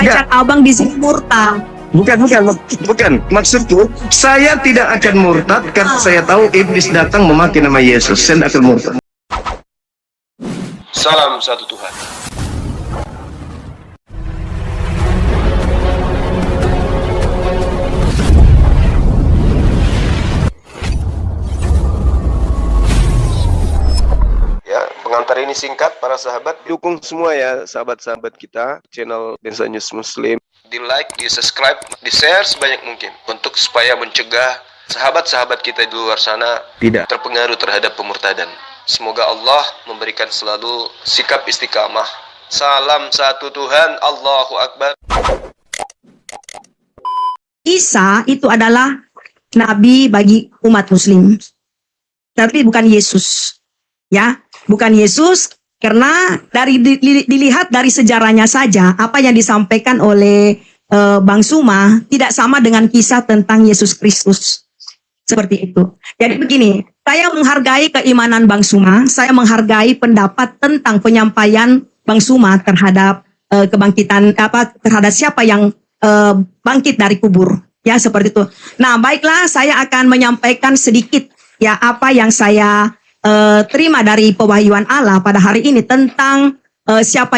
ajak abang di sini murtad. Bukan. Maksudku, saya tidak akan murtad karena saya tahu iblis datang memakai nama Yesus. Saya tidak akan murtad. Salam satu Tuhan. Ya, pengantar ini singkat para sahabat. Dukung semua ya sahabat-sahabat kita channel Densa News Muslim. Di like, di subscribe, di share sebanyak mungkin untuk supaya mencegah sahabat-sahabat kita di luar sana tidak terpengaruh terhadap pemurtadan. Semoga Allah memberikan selalu sikap istiqamah. Salam satu Tuhan, Allahu Akbar. Isa itu adalah nabi bagi umat muslim. Tapi bukan Yesus. Ya, bukan Yesus karena dilihat dari sejarahnya saja apa yang disampaikan oleh Bang Suma tidak sama dengan kisah tentang Yesus Kristus. Seperti itu. Jadi begini, saya menghargai keimanan Bang Suma, saya menghargai pendapat tentang penyampaian Bang Suma terhadap kebangkitan terhadap siapa yang bangkit dari kubur. Ya, seperti itu. Nah, baiklah, saya akan menyampaikan sedikit ya apa yang saya terima dari pewahyuan Allah pada hari ini tentang siapa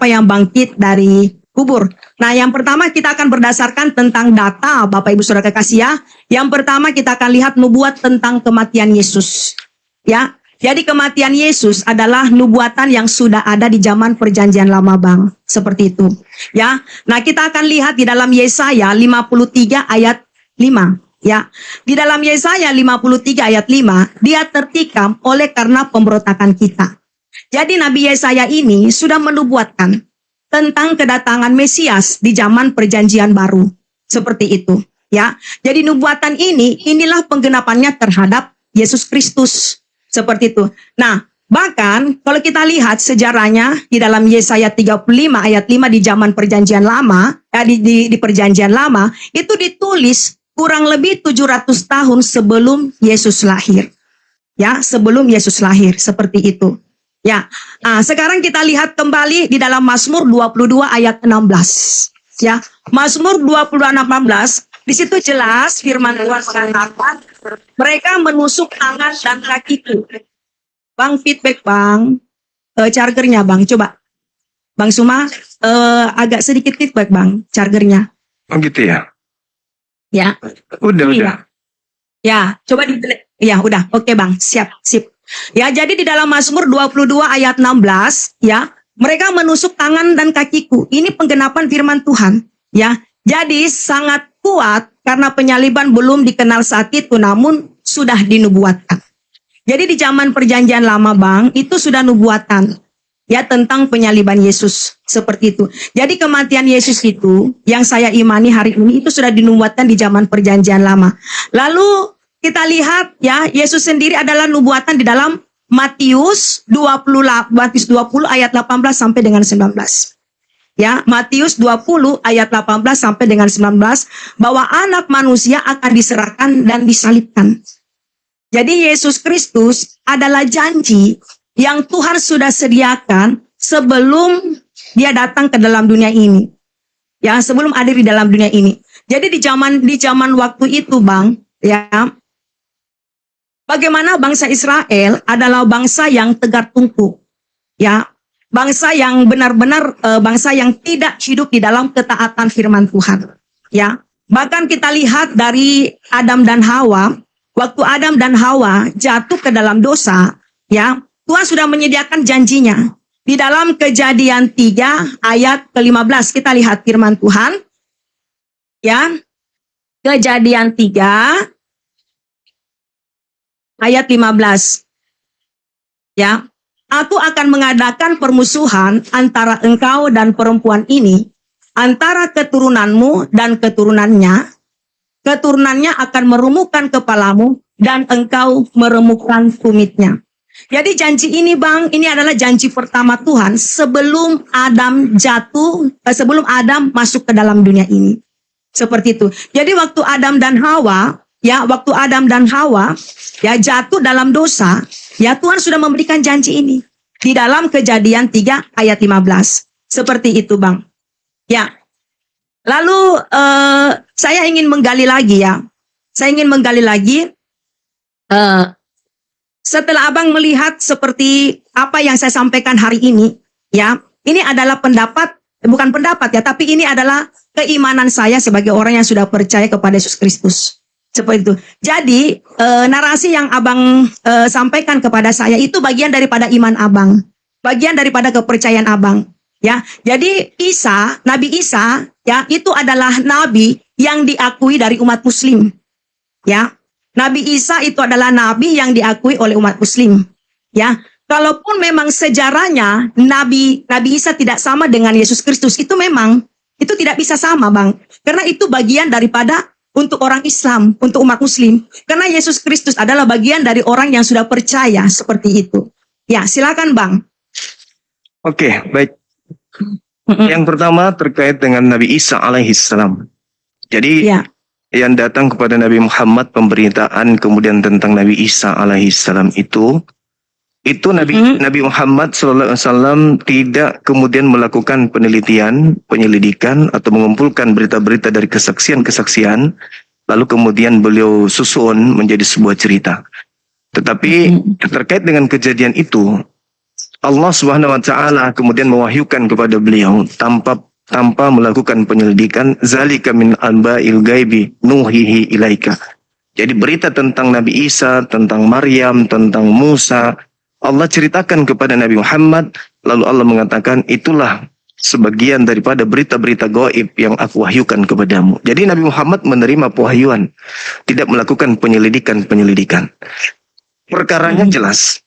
yang bangkit dari kubur. Nah, yang pertama kita akan berdasarkan tentang data Bapak Ibu Saudara kekasih ya. Yang pertama kita akan lihat nubuat tentang kematian Yesus. Ya. Jadi kematian Yesus adalah nubuatan yang sudah ada di zaman Perjanjian Lama, Bang. Seperti itu. Ya. Nah, kita akan lihat di dalam Yesaya 53 ayat 5. Ya, di dalam Yesaya 53 ayat 5, dia tertikam oleh karena pemberontakan kita. Jadi Nabi Yesaya ini sudah menubuatkan tentang kedatangan Mesias di zaman Perjanjian Baru. Seperti itu, ya. Jadi nubuatan inilah penggenapannya terhadap Yesus Kristus. Seperti itu. Nah, bahkan kalau kita lihat sejarahnya di dalam Yesaya 35 ayat 5 di zaman Perjanjian Lama, di Perjanjian Lama, itu ditulis kurang lebih 700 tahun sebelum Yesus lahir. Ya, sebelum Yesus lahir, seperti itu. Ya, sekarang kita lihat kembali di dalam Mazmur 22 ayat 16. Ya, Mazmur 22 ayat 16, di situ jelas firman Tuhan mengatakan, mereka menusuk tangan dan kakiku. Bang, feedback Bang, chargernya Bang, coba. Bang Suma, agak sedikit feedback Bang, chargernya. Oh gitu ya? Ya, Udah. Ya, coba ya, udah. Oke, Bang. Sip. Ya, jadi di dalam Mazmur 22 ayat 16, ya, mereka menusuk tangan dan kakiku. Ini penggenapan firman Tuhan, ya. Jadi sangat kuat karena penyaliban belum dikenal saat itu, namun sudah dinubuatkan. Jadi di zaman Perjanjian Lama, Bang, itu sudah nubuatan. Ya, tentang penyaliban Yesus, seperti itu. Jadi kematian Yesus itu yang saya imani hari ini itu sudah dinubuatkan di zaman Perjanjian Lama. Lalu kita lihat ya, Yesus sendiri adalah nubuatan di dalam Matius 20 ayat 18 sampai dengan 19. Ya, Matius 20 ayat 18 sampai dengan 19 bahwa anak manusia akan diserahkan dan disalibkan. Jadi Yesus Kristus adalah janji yang Tuhan sudah sediakan sebelum dia datang ke dalam dunia ini. Ya, sebelum hadir di dalam dunia ini. Jadi di zaman waktu itu, Bang, ya. Bagaimana bangsa Israel adalah bangsa yang tegar tungku. Ya, bangsa yang benar-benar bangsa yang tidak hidup di dalam ketaatan firman Tuhan. Ya. Bahkan kita lihat dari Adam dan Hawa, waktu Adam dan Hawa jatuh ke dalam dosa, ya, Tuhan sudah menyediakan janjinya. Di dalam Kejadian 3 ayat ke-15 kita lihat firman Tuhan. Ya. Kejadian 3 ayat 15. Ya. Aku akan mengadakan permusuhan antara engkau dan perempuan ini, antara keturunanmu dan keturunannya. Keturunannya akan meremukkan kepalamu dan engkau meremukkan tumitnya. Jadi janji ini, Bang, ini adalah janji pertama Tuhan sebelum Adam sebelum Adam masuk ke dalam dunia ini. Seperti itu. Jadi waktu Adam dan Hawa jatuh dalam dosa, ya Tuhan sudah memberikan janji ini. Di dalam Kejadian 3 ayat 15. Seperti itu, Bang. Ya, ingin menggali lagi ya. Saya ingin menggali lagi. Setelah abang melihat seperti apa yang saya sampaikan hari ini, ya, ini adalah bukan pendapat ya, tapi ini adalah keimanan saya sebagai orang yang sudah percaya kepada Yesus Kristus. Seperti itu. Jadi narasi yang abang sampaikan kepada saya itu bagian daripada iman abang, bagian daripada kepercayaan abang. Ya, jadi Nabi Isa, ya, itu adalah nabi yang diakui dari umat Muslim. Ya, Nabi Isa itu adalah nabi yang diakui oleh umat Muslim. Ya, kalaupun memang sejarahnya Nabi Isa tidak sama dengan Yesus Kristus, itu tidak bisa sama, Bang. Karena itu bagian daripada untuk orang Islam, untuk umat Muslim. Karena Yesus Kristus adalah bagian dari orang yang sudah percaya seperti itu. Ya, silakan, Bang. Oke, baik. Yang pertama terkait dengan Nabi Isa alaihissalam. Jadi Ya. yang datang kepada Nabi Muhammad pemberitaan kemudian tentang Nabi Isa alaihissalam itu Nabi Muhammad SAW tidak kemudian melakukan penyelidikan atau mengumpulkan berita-berita dari kesaksian lalu kemudian beliau susun menjadi sebuah cerita. Tetapi terkait dengan kejadian itu, Allah Subhanahu wa taala kemudian mewahyukan kepada beliau tanpa melakukan penyelidikan, zalika min anba'il ghaibi nuhihi ilaika. Jadi berita tentang Nabi Isa, tentang Maryam, tentang Musa, Allah ceritakan kepada Nabi Muhammad, lalu Allah mengatakan itulah sebagian daripada berita-berita gaib yang aku wahyukan kepadamu. Jadi Nabi Muhammad menerima pewahyuan, tidak melakukan penyelidikan. Perkaranya jelas.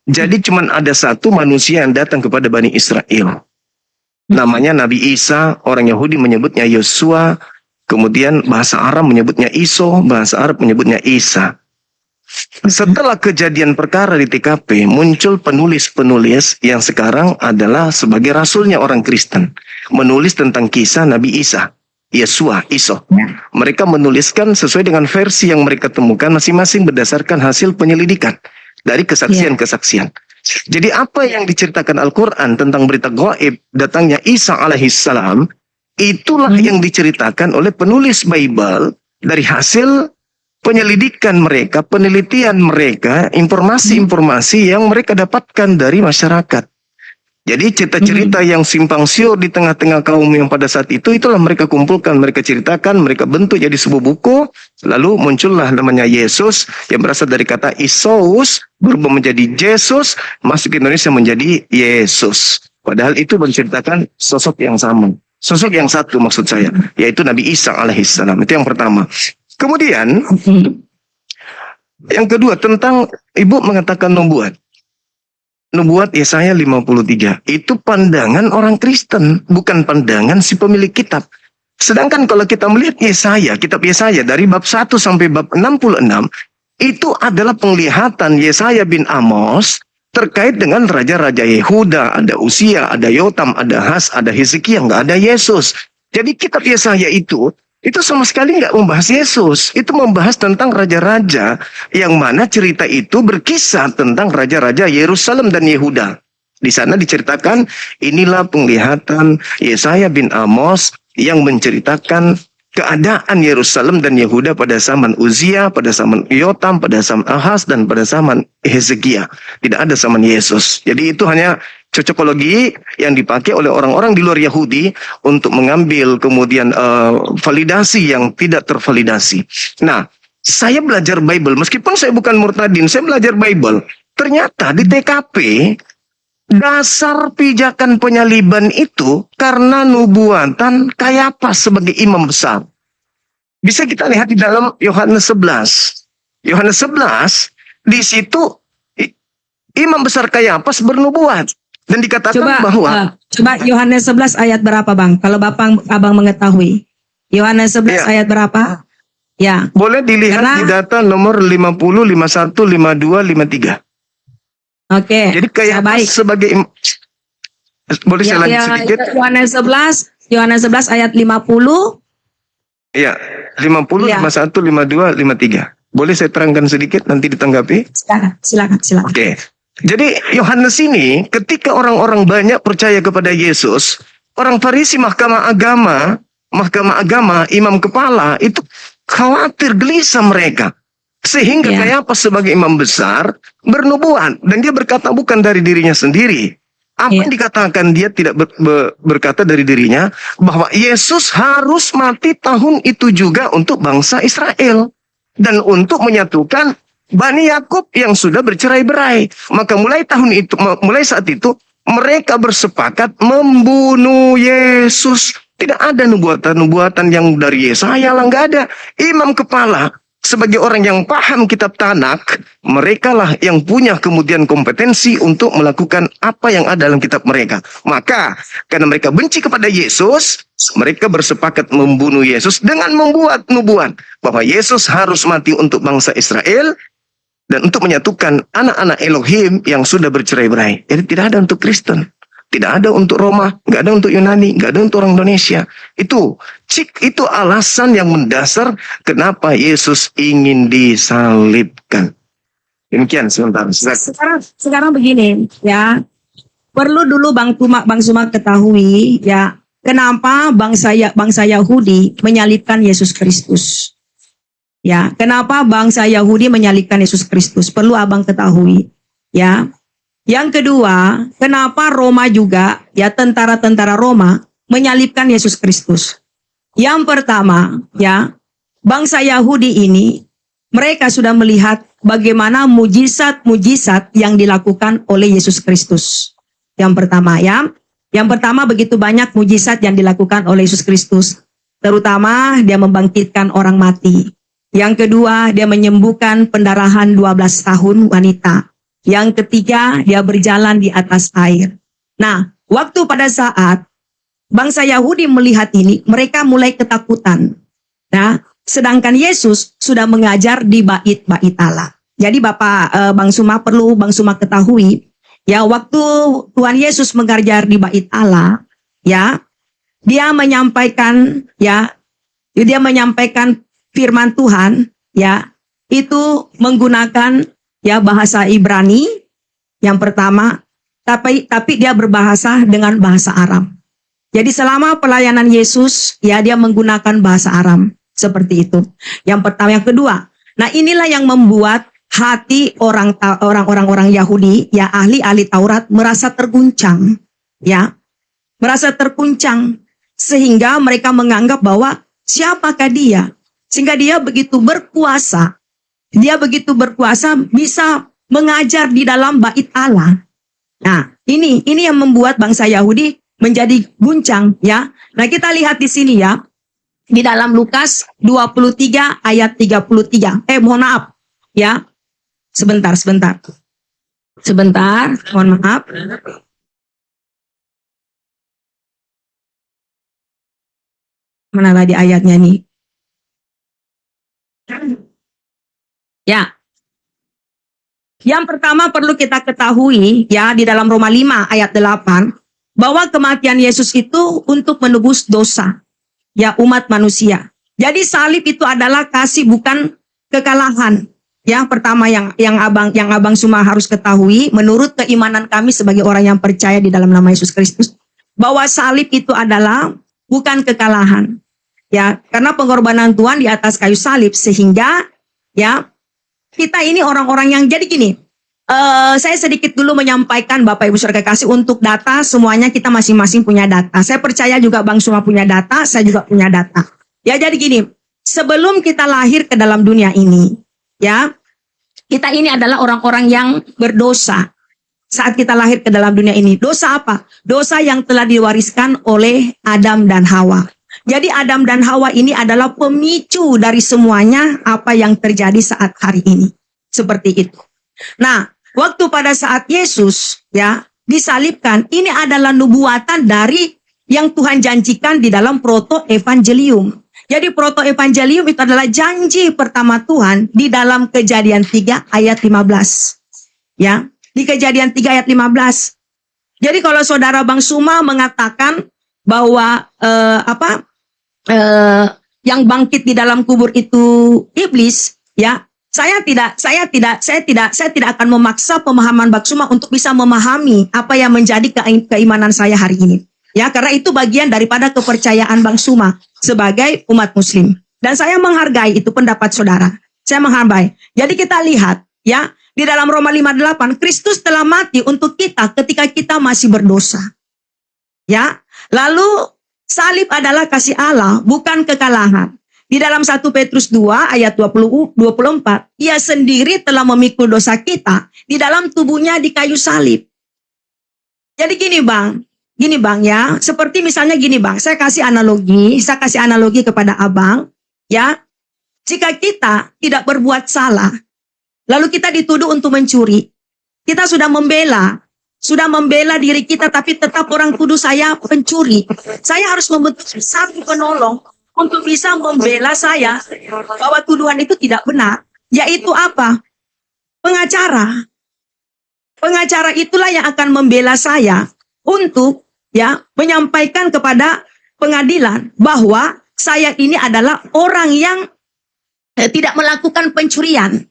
Jadi cuma ada satu manusia yang datang kepada Bani Israel. Namanya Nabi Isa, orang Yahudi menyebutnya Yosua, kemudian bahasa Arab menyebutnya Iso, bahasa Arab menyebutnya Isa. Setelah kejadian perkara di TKP, muncul penulis-penulis yang sekarang adalah sebagai rasulnya orang Kristen. Menulis tentang kisah Nabi Isa, Yesua, Iso. Mereka menuliskan sesuai dengan versi yang mereka temukan masing-masing berdasarkan hasil penyelidikan dari kesaksian-kesaksian. Jadi apa yang diceritakan Al-Quran tentang berita gaib datangnya Isa alaihissalam, itulah yang diceritakan oleh penulis Bible dari hasil penyelidikan mereka, penelitian mereka, informasi-informasi yang mereka dapatkan dari masyarakat. Jadi cerita-cerita yang simpang siur di tengah-tengah kaum yang pada saat itu, itulah mereka kumpulkan, mereka ceritakan, mereka bentuk jadi sebuah buku, lalu muncullah namanya Yesus, yang berasal dari kata Isus, berubah menjadi Jesus, masuk ke Indonesia menjadi Yesus. Padahal itu menceritakan sosok yang sama. Sosok yang satu maksud saya, yaitu Nabi Isa alaihissalam. Itu yang pertama. Kemudian, yang kedua tentang Ibu mengatakan nubuat. Nubuat Yesaya 53. Itu pandangan orang Kristen, bukan pandangan si pemilik kitab. Sedangkan kalau kita melihat Yesaya, kitab Yesaya dari bab 1 sampai bab 66, itu adalah penglihatan Yesaya bin Amos terkait dengan raja-raja Yehuda, ada Usia, ada Yotam, ada Ahaz, ada Hezekia, nggak ada Yesus. Jadi kitab Yesaya itu sama sekali nggak membahas Yesus. Itu membahas tentang raja-raja yang mana cerita itu berkisah tentang raja-raja Yerusalem dan Yehuda. Di sana diceritakan inilah penglihatan Yesaya bin Amos yang menceritakan keadaan Yerusalem dan Yehuda pada zaman Uzia, pada zaman Yotam, pada zaman Ahaz, dan pada zaman Hezekia. Tidak ada zaman Yesus. Jadi itu hanya cocokologi yang dipakai oleh orang-orang di luar Yahudi untuk mengambil kemudian validasi yang tidak tervalidasi. Nah, saya belajar Bible, meskipun saya bukan murtadin, saya belajar Bible. Ternyata di TKP, dasar pijakan penyaliban itu karena nubuatan Kayafas sebagai imam besar. Bisa kita lihat di dalam Yohanes 11. Yohanes 11, di situ imam besar Kayafas bernubuat. Dan dikatakan bahwa coba Yohanes 11 ayat berapa, Bang? Kalau Abang mengetahui. Yohanes 11 ayat berapa? Ya. Boleh dilihat di data nomor 50, 51, 52, 53. Oke. Jadi Kayafas sebagai boleh saya lanjut sedikit? Yohanes 11 ayat 50. Iya, 50, 51, 52, 53. Boleh saya terangkan sedikit nanti ditanggapi? Silakan. Oke. Jadi Yohanes ini ketika orang-orang banyak percaya kepada Yesus, orang Farisi Mahkamah Agama mahkamah agama, imam kepala itu khawatir, gelisah mereka. Sehingga Ya. Kayapas sebagai imam besar bernubuat, dan dia berkata bukan dari dirinya sendiri. Apa Ya. yang dikatakan, dia tidak berkata dari dirinya bahwa Yesus harus mati tahun itu juga untuk bangsa Israel dan untuk menyatukan Bani Yakub yang sudah bercerai-berai. Maka mulai saat itu mereka bersepakat membunuh Yesus. Tidak ada nubuatan-nubuatan yang dari Yesaya lah, nggak ada. Imam kepala sebagai orang yang paham kitab Tanak, mereka lah yang punya kemudian kompetensi untuk melakukan apa yang ada dalam kitab mereka. Maka karena mereka benci kepada Yesus, mereka bersepakat membunuh Yesus dengan membuat nubuat bahwa Yesus harus mati untuk bangsa Israel dan untuk menyatukan anak-anak Elohim yang sudah bercerai-berai. Jadi tidak ada untuk Kristen, tidak ada untuk Roma, nggak ada untuk Yunani, nggak ada untuk orang Indonesia. Itu alasan yang mendasar kenapa Yesus ingin disalibkan. Demikian sebentar. Sekarang begini ya, perlu dulu Bang Suma ketahui ya, kenapa bangsa Yahudi menyalibkan Yesus Kristus. Ya, kenapa bangsa Yahudi menyalibkan Yesus Kristus? Perlu abang ketahui. Ya. Yang kedua, kenapa Roma juga, ya tentara-tentara Roma menyalibkan Yesus Kristus? Yang pertama, ya bangsa Yahudi ini, mereka sudah melihat bagaimana mujizat-mujizat yang dilakukan oleh Yesus Kristus. Yang pertama ya, yang pertama begitu banyak mujizat yang dilakukan oleh Yesus Kristus. Terutama dia membangkitkan orang mati. Yang kedua, dia menyembuhkan pendarahan 12 tahun wanita. Yang ketiga, dia berjalan di atas air. Nah, waktu pada saat bangsa Yahudi melihat ini, mereka mulai ketakutan. Nah, sedangkan Yesus sudah mengajar di bait-bait Allah. Jadi Bang Suma ketahui, ya waktu Tuhan Yesus mengajar di bait Allah, ya, dia menyampaikan firman Tuhan, ya, itu menggunakan ya bahasa Ibrani yang pertama, tapi dia berbahasa dengan bahasa Aram. Jadi selama pelayanan Yesus, ya dia menggunakan bahasa Aram seperti itu. Yang pertama, yang kedua. Nah, inilah yang membuat hati orang-orang Yahudi, ya ahli-ahli Taurat merasa terguncang, ya. Merasa terguncang sehingga mereka menganggap bahwa siapakah dia? Sehingga dia begitu berkuasa. Dia begitu berkuasa bisa mengajar di dalam bait Allah. Nah, ini yang membuat bangsa Yahudi menjadi guncang ya. Nah, kita lihat di sini ya. Di dalam Lukas 23 ayat 33. Mohon maaf ya. Sebentar. Mohon maaf. Mana tadi ayatnya nih? Ya. Yang pertama perlu kita ketahui ya di dalam Roma 5 ayat 8 bahwa kematian Yesus itu untuk menebus dosa ya umat manusia. Jadi salib itu adalah kasih, bukan kekalahan. Yang pertama yang Abang Suma harus ketahui menurut keimanan kami sebagai orang yang percaya di dalam nama Yesus Kristus bahwa salib itu adalah bukan kekalahan. Ya, karena pengorbanan Tuhan di atas kayu salib sehingga ya kita ini orang-orang yang jadi gini. Saya sedikit dulu menyampaikan Bapak Ibu Saudara kasih untuk data, semuanya kita masing-masing punya data. Saya percaya juga Bang Suma punya data, saya juga punya data. Ya jadi gini, sebelum kita lahir ke dalam dunia ini, ya kita ini adalah orang-orang yang berdosa. Saat kita lahir ke dalam dunia ini, dosa apa? Dosa yang telah diwariskan oleh Adam dan Hawa. Jadi Adam dan Hawa ini adalah pemicu dari semuanya apa yang terjadi saat hari ini. Seperti itu. Nah, waktu pada saat Yesus ya disalibkan, ini adalah nubuatan dari yang Tuhan janjikan di dalam proto-evangelium. Jadi proto-evangelium itu adalah janji pertama Tuhan di dalam Kejadian 3 ayat 15. Ya, di Kejadian 3 ayat 15. Jadi kalau saudara Bang Suma mengatakan bahwa yang bangkit di dalam kubur itu iblis, ya, saya tidak akan memaksa pemahaman Bang Suma untuk bisa memahami apa yang menjadi keimanan saya hari ini. Ya, karena itu bagian daripada kepercayaan Bang Suma sebagai umat muslim. Dan saya menghargai itu pendapat saudara. Saya menghargai. Jadi kita lihat, ya, di dalam Roma 5:8, Kristus telah mati untuk kita ketika kita masih berdosa. Ya, lalu salib adalah kasih Allah, bukan kekalahan. Di dalam 1 Petrus 2 ayat 24, ia sendiri telah memikul dosa kita di dalam tubuhnya di kayu salib. Jadi gini bang ya, seperti misalnya gini bang, saya kasih analogi kepada abang, ya, jika kita tidak berbuat salah, lalu kita dituduh untuk mencuri, kita sudah membela diri kita, tapi tetap orang tuduh saya pencuri. Saya harus membentuk satu penolong untuk bisa membela saya bahwa tuduhan itu tidak benar, yaitu apa? Pengacara. Pengacara itulah yang akan membela saya untuk ya menyampaikan kepada pengadilan bahwa saya ini adalah orang yang tidak melakukan pencurian.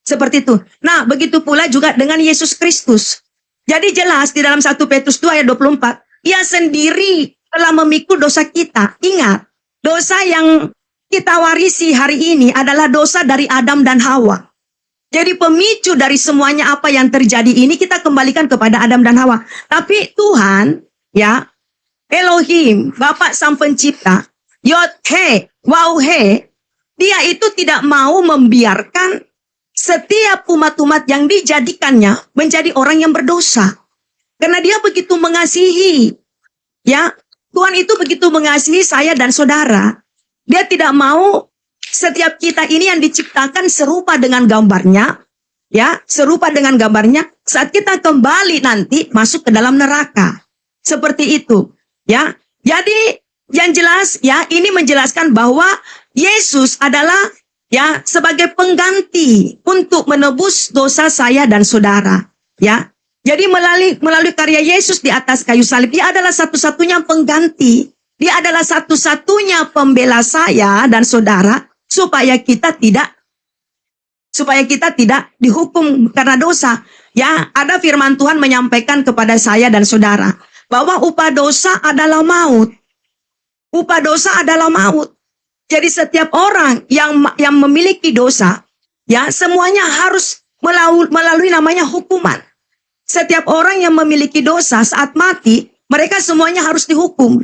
Seperti itu. Nah, begitu pula juga dengan Yesus Kristus. Jadi jelas di dalam 1 Petrus 2 ayat 24, ia sendiri telah memikul dosa kita. Ingat, dosa yang kita warisi hari ini adalah dosa dari Adam dan Hawa. Jadi pemicu dari semuanya apa yang terjadi ini kita kembalikan kepada Adam dan Hawa. Tapi Tuhan, ya, Elohim, Bapa Sang Pencipta, Yod-He, Waw-He, dia itu tidak mau membiarkan setiap umat-umat yang dijadikannya menjadi orang yang berdosa. Karena dia begitu mengasihi. Ya, Tuhan itu begitu mengasihi saya dan saudara. Dia tidak mau setiap kita ini yang diciptakan serupa dengan gambarnya, ya, serupa dengan gambarnya, saat kita kembali nanti masuk ke dalam neraka. Seperti itu, ya. Jadi yang jelas, ya, ini menjelaskan bahwa Yesus adalah, ya, sebagai pengganti untuk menebus dosa saya dan saudara, ya. Jadi melalui karya Yesus di atas kayu salib, dia adalah satu-satunya pengganti. Dia adalah satu-satunya pembela saya dan saudara supaya kita tidak dihukum karena dosa. Ya, ada firman Tuhan menyampaikan kepada saya dan saudara bahwa upah dosa adalah maut. Upah dosa adalah maut. Jadi setiap orang yang memiliki dosa, ya, semuanya harus melalui namanya hukuman. Setiap orang yang memiliki dosa saat mati, mereka semuanya harus dihukum.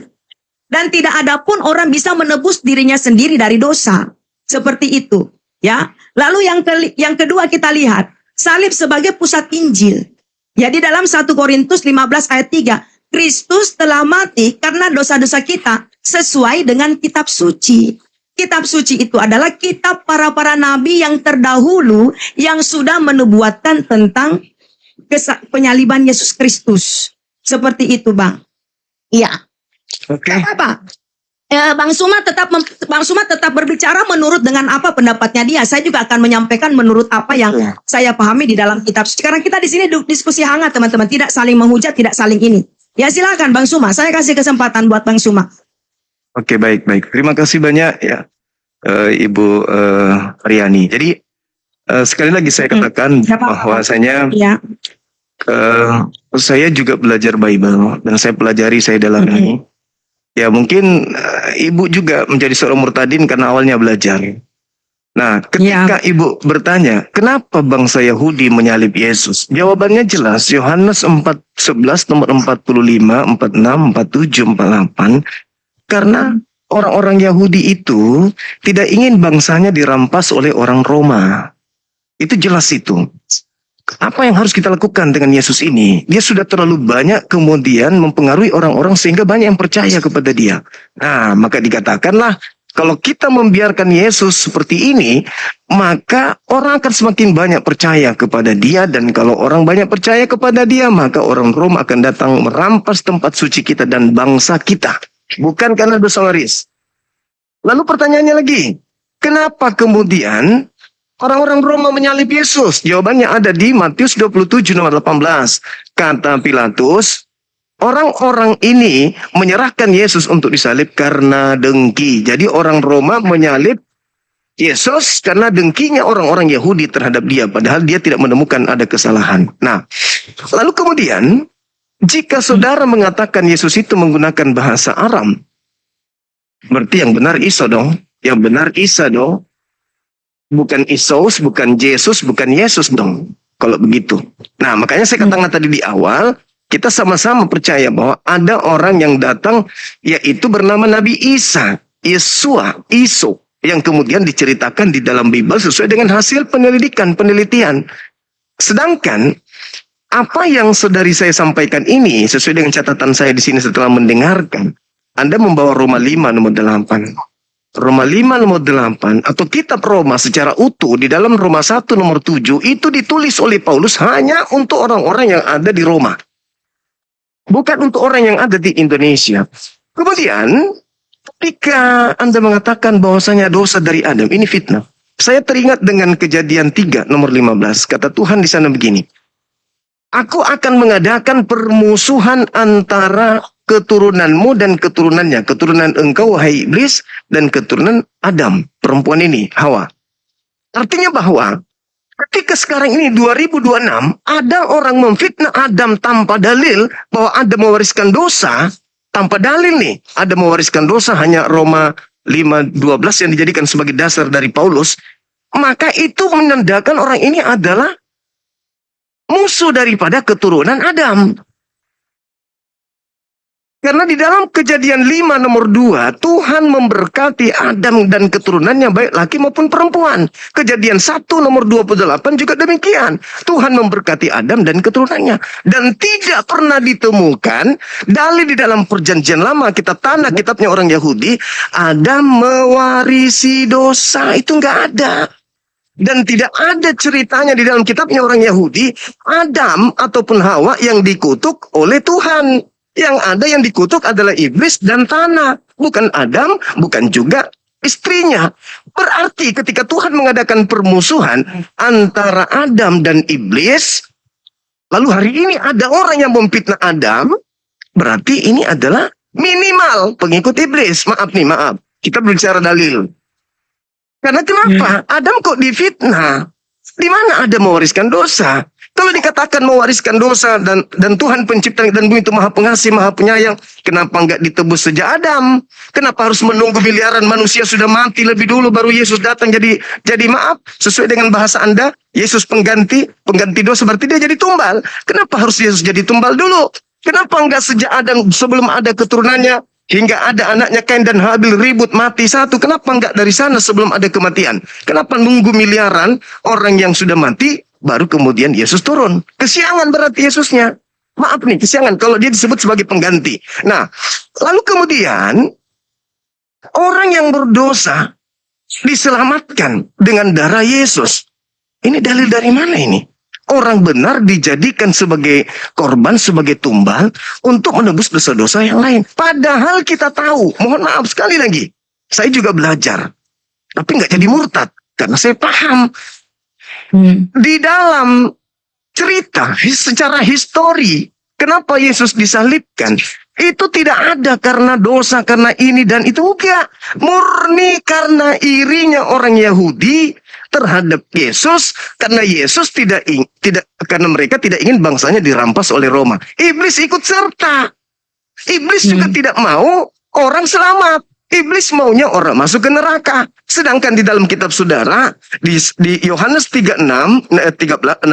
Dan tidak ada pun orang bisa menebus dirinya sendiri dari dosa. Seperti itu, ya. Lalu yang kedua kita lihat salib sebagai pusat Injil. Ya, di dalam 1 Korintus 15 ayat 3, Kristus telah mati karena dosa-dosa kita sesuai dengan kitab suci. Kitab suci itu adalah kitab para nabi yang terdahulu yang sudah menubuatkan tentang penyaliban Yesus Kristus. Seperti itu, Bang. Iya. Oke. Apa? Bang Suma tetap berbicara menurut dengan apa pendapatnya dia. Saya juga akan menyampaikan menurut apa yang saya pahami di dalam kitab. Sekarang kita di sini diskusi hangat, teman-teman, tidak saling menghujat, tidak saling ini. Ya, silakan Bang Suma. Saya kasih kesempatan buat Bang Suma. Oke, baik. Terima kasih banyak ya, Ibu Riani. Jadi sekali lagi saya katakan bahwasanya saya juga belajar Bible dan saya pelajari, saya dalami. Ya, mungkin Ibu juga menjadi seorang murtadin karena awalnya belajar. Nah, ketika Ibu bertanya, kenapa bangsa Yahudi menyalib Yesus? Jawabannya jelas, Yohanes 4:11, nomor 45, 46, 47, 48. Karena orang-orang Yahudi itu tidak ingin bangsanya dirampas oleh orang Roma. Itu jelas itu. Apa yang harus kita lakukan dengan Yesus ini? Dia sudah terlalu banyak kemudian mempengaruhi orang-orang sehingga banyak yang percaya kepada dia. Nah, maka dikatakanlah kalau kita membiarkan Yesus seperti ini, maka orang akan semakin banyak percaya kepada dia. Dan kalau orang banyak percaya kepada dia, maka orang Rom akan datang merampas tempat suci kita dan bangsa kita. Bukan karena dosa waris. Lalu pertanyaannya lagi, kenapa kemudian orang-orang Roma menyalib Yesus? Jawabannya ada di Matius 27 nomor 18. Kata Pilatus, orang-orang ini menyerahkan Yesus untuk disalib karena dengki. Jadi orang Roma menyalib Yesus karena dengkinya orang-orang Yahudi terhadap dia. Padahal dia tidak menemukan ada kesalahan. Nah, lalu kemudian Jika saudara mengatakan Yesus itu menggunakan bahasa Aram, berarti yang benar Isa dong. Yang benar Isa dong. Bukan Isus, bukan Yesus, bukan Yesus dong. Kalau begitu. Nah, makanya saya katakan tadi di awal, kita sama-sama percaya bahwa ada orang yang datang, yaitu bernama Nabi Isa, Yesua, Iso, yang kemudian diceritakan di dalam Bible sesuai dengan hasil penelitian. Sedangkan apa yang saudari saya sampaikan ini sesuai dengan catatan saya di sini setelah mendengarkan, Anda membawa Roma 5 nomor 8. Roma 5 nomor 8 atau kitab Roma secara utuh di dalam Roma 1 nomor 7 itu ditulis oleh Paulus hanya untuk orang-orang yang ada di Roma. Bukan untuk orang yang ada di Indonesia. Kemudian ketika Anda mengatakan bahwasanya dosa dari Adam ini fitnah. Saya teringat dengan Kejadian 3 nomor 15. Kata Tuhan di sana begini. Aku akan mengadakan permusuhan antara keturunanmu dan keturunannya. Keturunan engkau, wahai iblis, dan keturunan Adam, perempuan ini, Hawa. Artinya bahwa ketika sekarang ini 2026, ada orang memfitnah Adam tanpa dalil bahwa Adam mewariskan dosa, tanpa dalil nih. Adam mewariskan dosa hanya Roma 5:12 yang dijadikan sebagai dasar dari Paulus. Maka itu menandakan orang ini adalah musuh daripada keturunan Adam. Karena di dalam Kejadian 5 nomor 2, Tuhan memberkati Adam dan keturunannya baik laki maupun perempuan. Kejadian 1 nomor 28 juga demikian. Tuhan memberkati Adam dan keturunannya. Dan tidak pernah ditemukan dalil di dalam perjanjian lama, kitab Tanakh, kitabnya orang Yahudi, Adam mewarisi dosa. Itu nggak ada. Dan tidak ada ceritanya di dalam kitabnya orang Yahudi, Adam ataupun Hawa yang dikutuk oleh Tuhan. Yang ada yang dikutuk adalah iblis dan tanah. Bukan Adam, bukan juga istrinya. Berarti ketika Tuhan mengadakan permusuhan antara Adam dan iblis, lalu hari ini ada orang yang memfitnah Adam, berarti ini adalah minimal pengikut iblis. Maaf. Kita berbicara dalil. Karena kenapa? Adam kok difitnah? Di mana Adam mewariskan dosa? Kalau dikatakan mewariskan dosa dan Tuhan pencipta dan bumi itu maha pengasih, maha penyayang, kenapa enggak ditebus sejak Adam? Kenapa harus menunggu miliaran manusia sudah mati lebih dulu baru Yesus datang jadi maaf, sesuai dengan bahasa Anda, Yesus pengganti dosa berarti dia jadi tumbal. Kenapa harus Yesus jadi tumbal dulu? Kenapa enggak sejak Adam sebelum ada keturunannya hingga ada anaknya Kain dan Habil ribut mati satu? Kenapa enggak dari sana sebelum ada kematian? Kenapa nunggu miliaran orang yang sudah mati baru kemudian Yesus turun? Kesiangan berarti Yesusnya. Maaf nih, kesiangan kalau dia disebut sebagai pengganti. Nah, lalu kemudian orang yang berdosa diselamatkan dengan darah Yesus. Ini dalil dari mana ini? Orang benar dijadikan sebagai korban, sebagai tumbal untuk menebus dosa-dosa yang lain. Padahal kita tahu, mohon maaf sekali lagi, saya juga belajar. Tapi nggak jadi murtad, karena saya paham. Di dalam cerita secara histori, kenapa Yesus disalibkan? Itu tidak ada karena dosa, karena ini dan itu, enggak. Murni karena irinya orang Yahudi terhadap Yesus, karena Yesus karena mereka tidak ingin bangsanya dirampas oleh Roma. Iblis ikut serta. Iblis juga tidak mau orang selamat. Iblis maunya orang masuk ke neraka. Sedangkan di dalam kitab saudara, di Yohanes 16,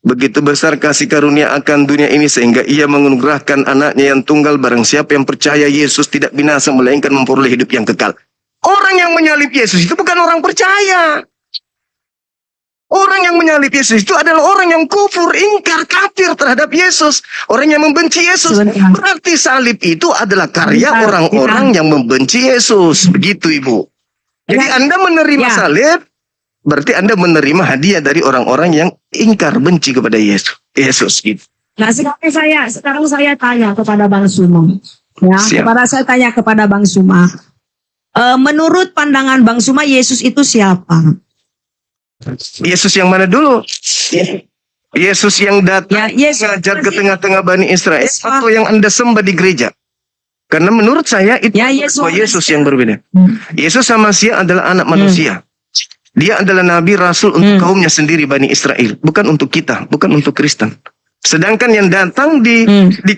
begitu besar kasih karunia akan dunia ini sehingga ia menganugerahkan anaknya yang tunggal, barang siapa yang percaya Yesus tidak binasa melainkan memperoleh hidup yang kekal. Orang yang menyalib Yesus itu bukan orang percaya. Orang yang menyalib Yesus itu adalah orang yang kufur, ingkar, kafir terhadap Yesus. Orang yang membenci Yesus. Berarti salib itu adalah karya orang-orang yang membenci Yesus. Begitu, Ibu. Jadi Anda menerima salib, berarti Anda menerima hadiah dari orang-orang yang ingkar, benci kepada Yesus. Gitu. Nah, sekarang saya tanya kepada Bang Suma. Ya, saya tanya kepada Bang Suma. Menurut pandangan Bang Suma, Yesus itu siapa? Yesus yang mana dulu? Yesus yang datang mengajar ke tengah-tengah Bani Israel atau yang Anda sembah di gereja? Karena menurut saya itu Yesus yang berbeda. Yesus sama Masia adalah anak manusia. Dia adalah nabi rasul untuk kaumnya sendiri Bani Israel, bukan untuk kita, bukan untuk Kristen. Sedangkan yang datang di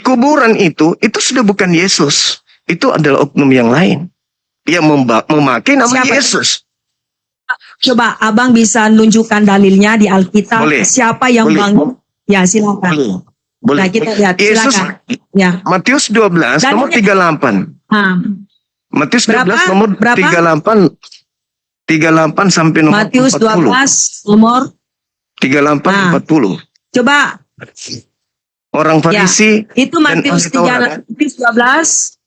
kuburan itu sudah bukan Yesus. Itu adalah oknum yang lain. Dia memakai nama Siapa? Yesus. Coba abang bisa nunjukkan dalilnya di Alkitab. Boleh. Siapa yang Boleh. bangun? Ya silakan. Boleh. Nah, kita lihat. Yesus, Silakan. Ya. Matius 12 nomor Dalilnya- 38. Matius 12 Berapa? nomor Berapa? 38 sampai nomor Matius 40. 12 nomor. 38 Nah. 40. Coba Orang Farisi itu dan Matius ahli Taurat 12.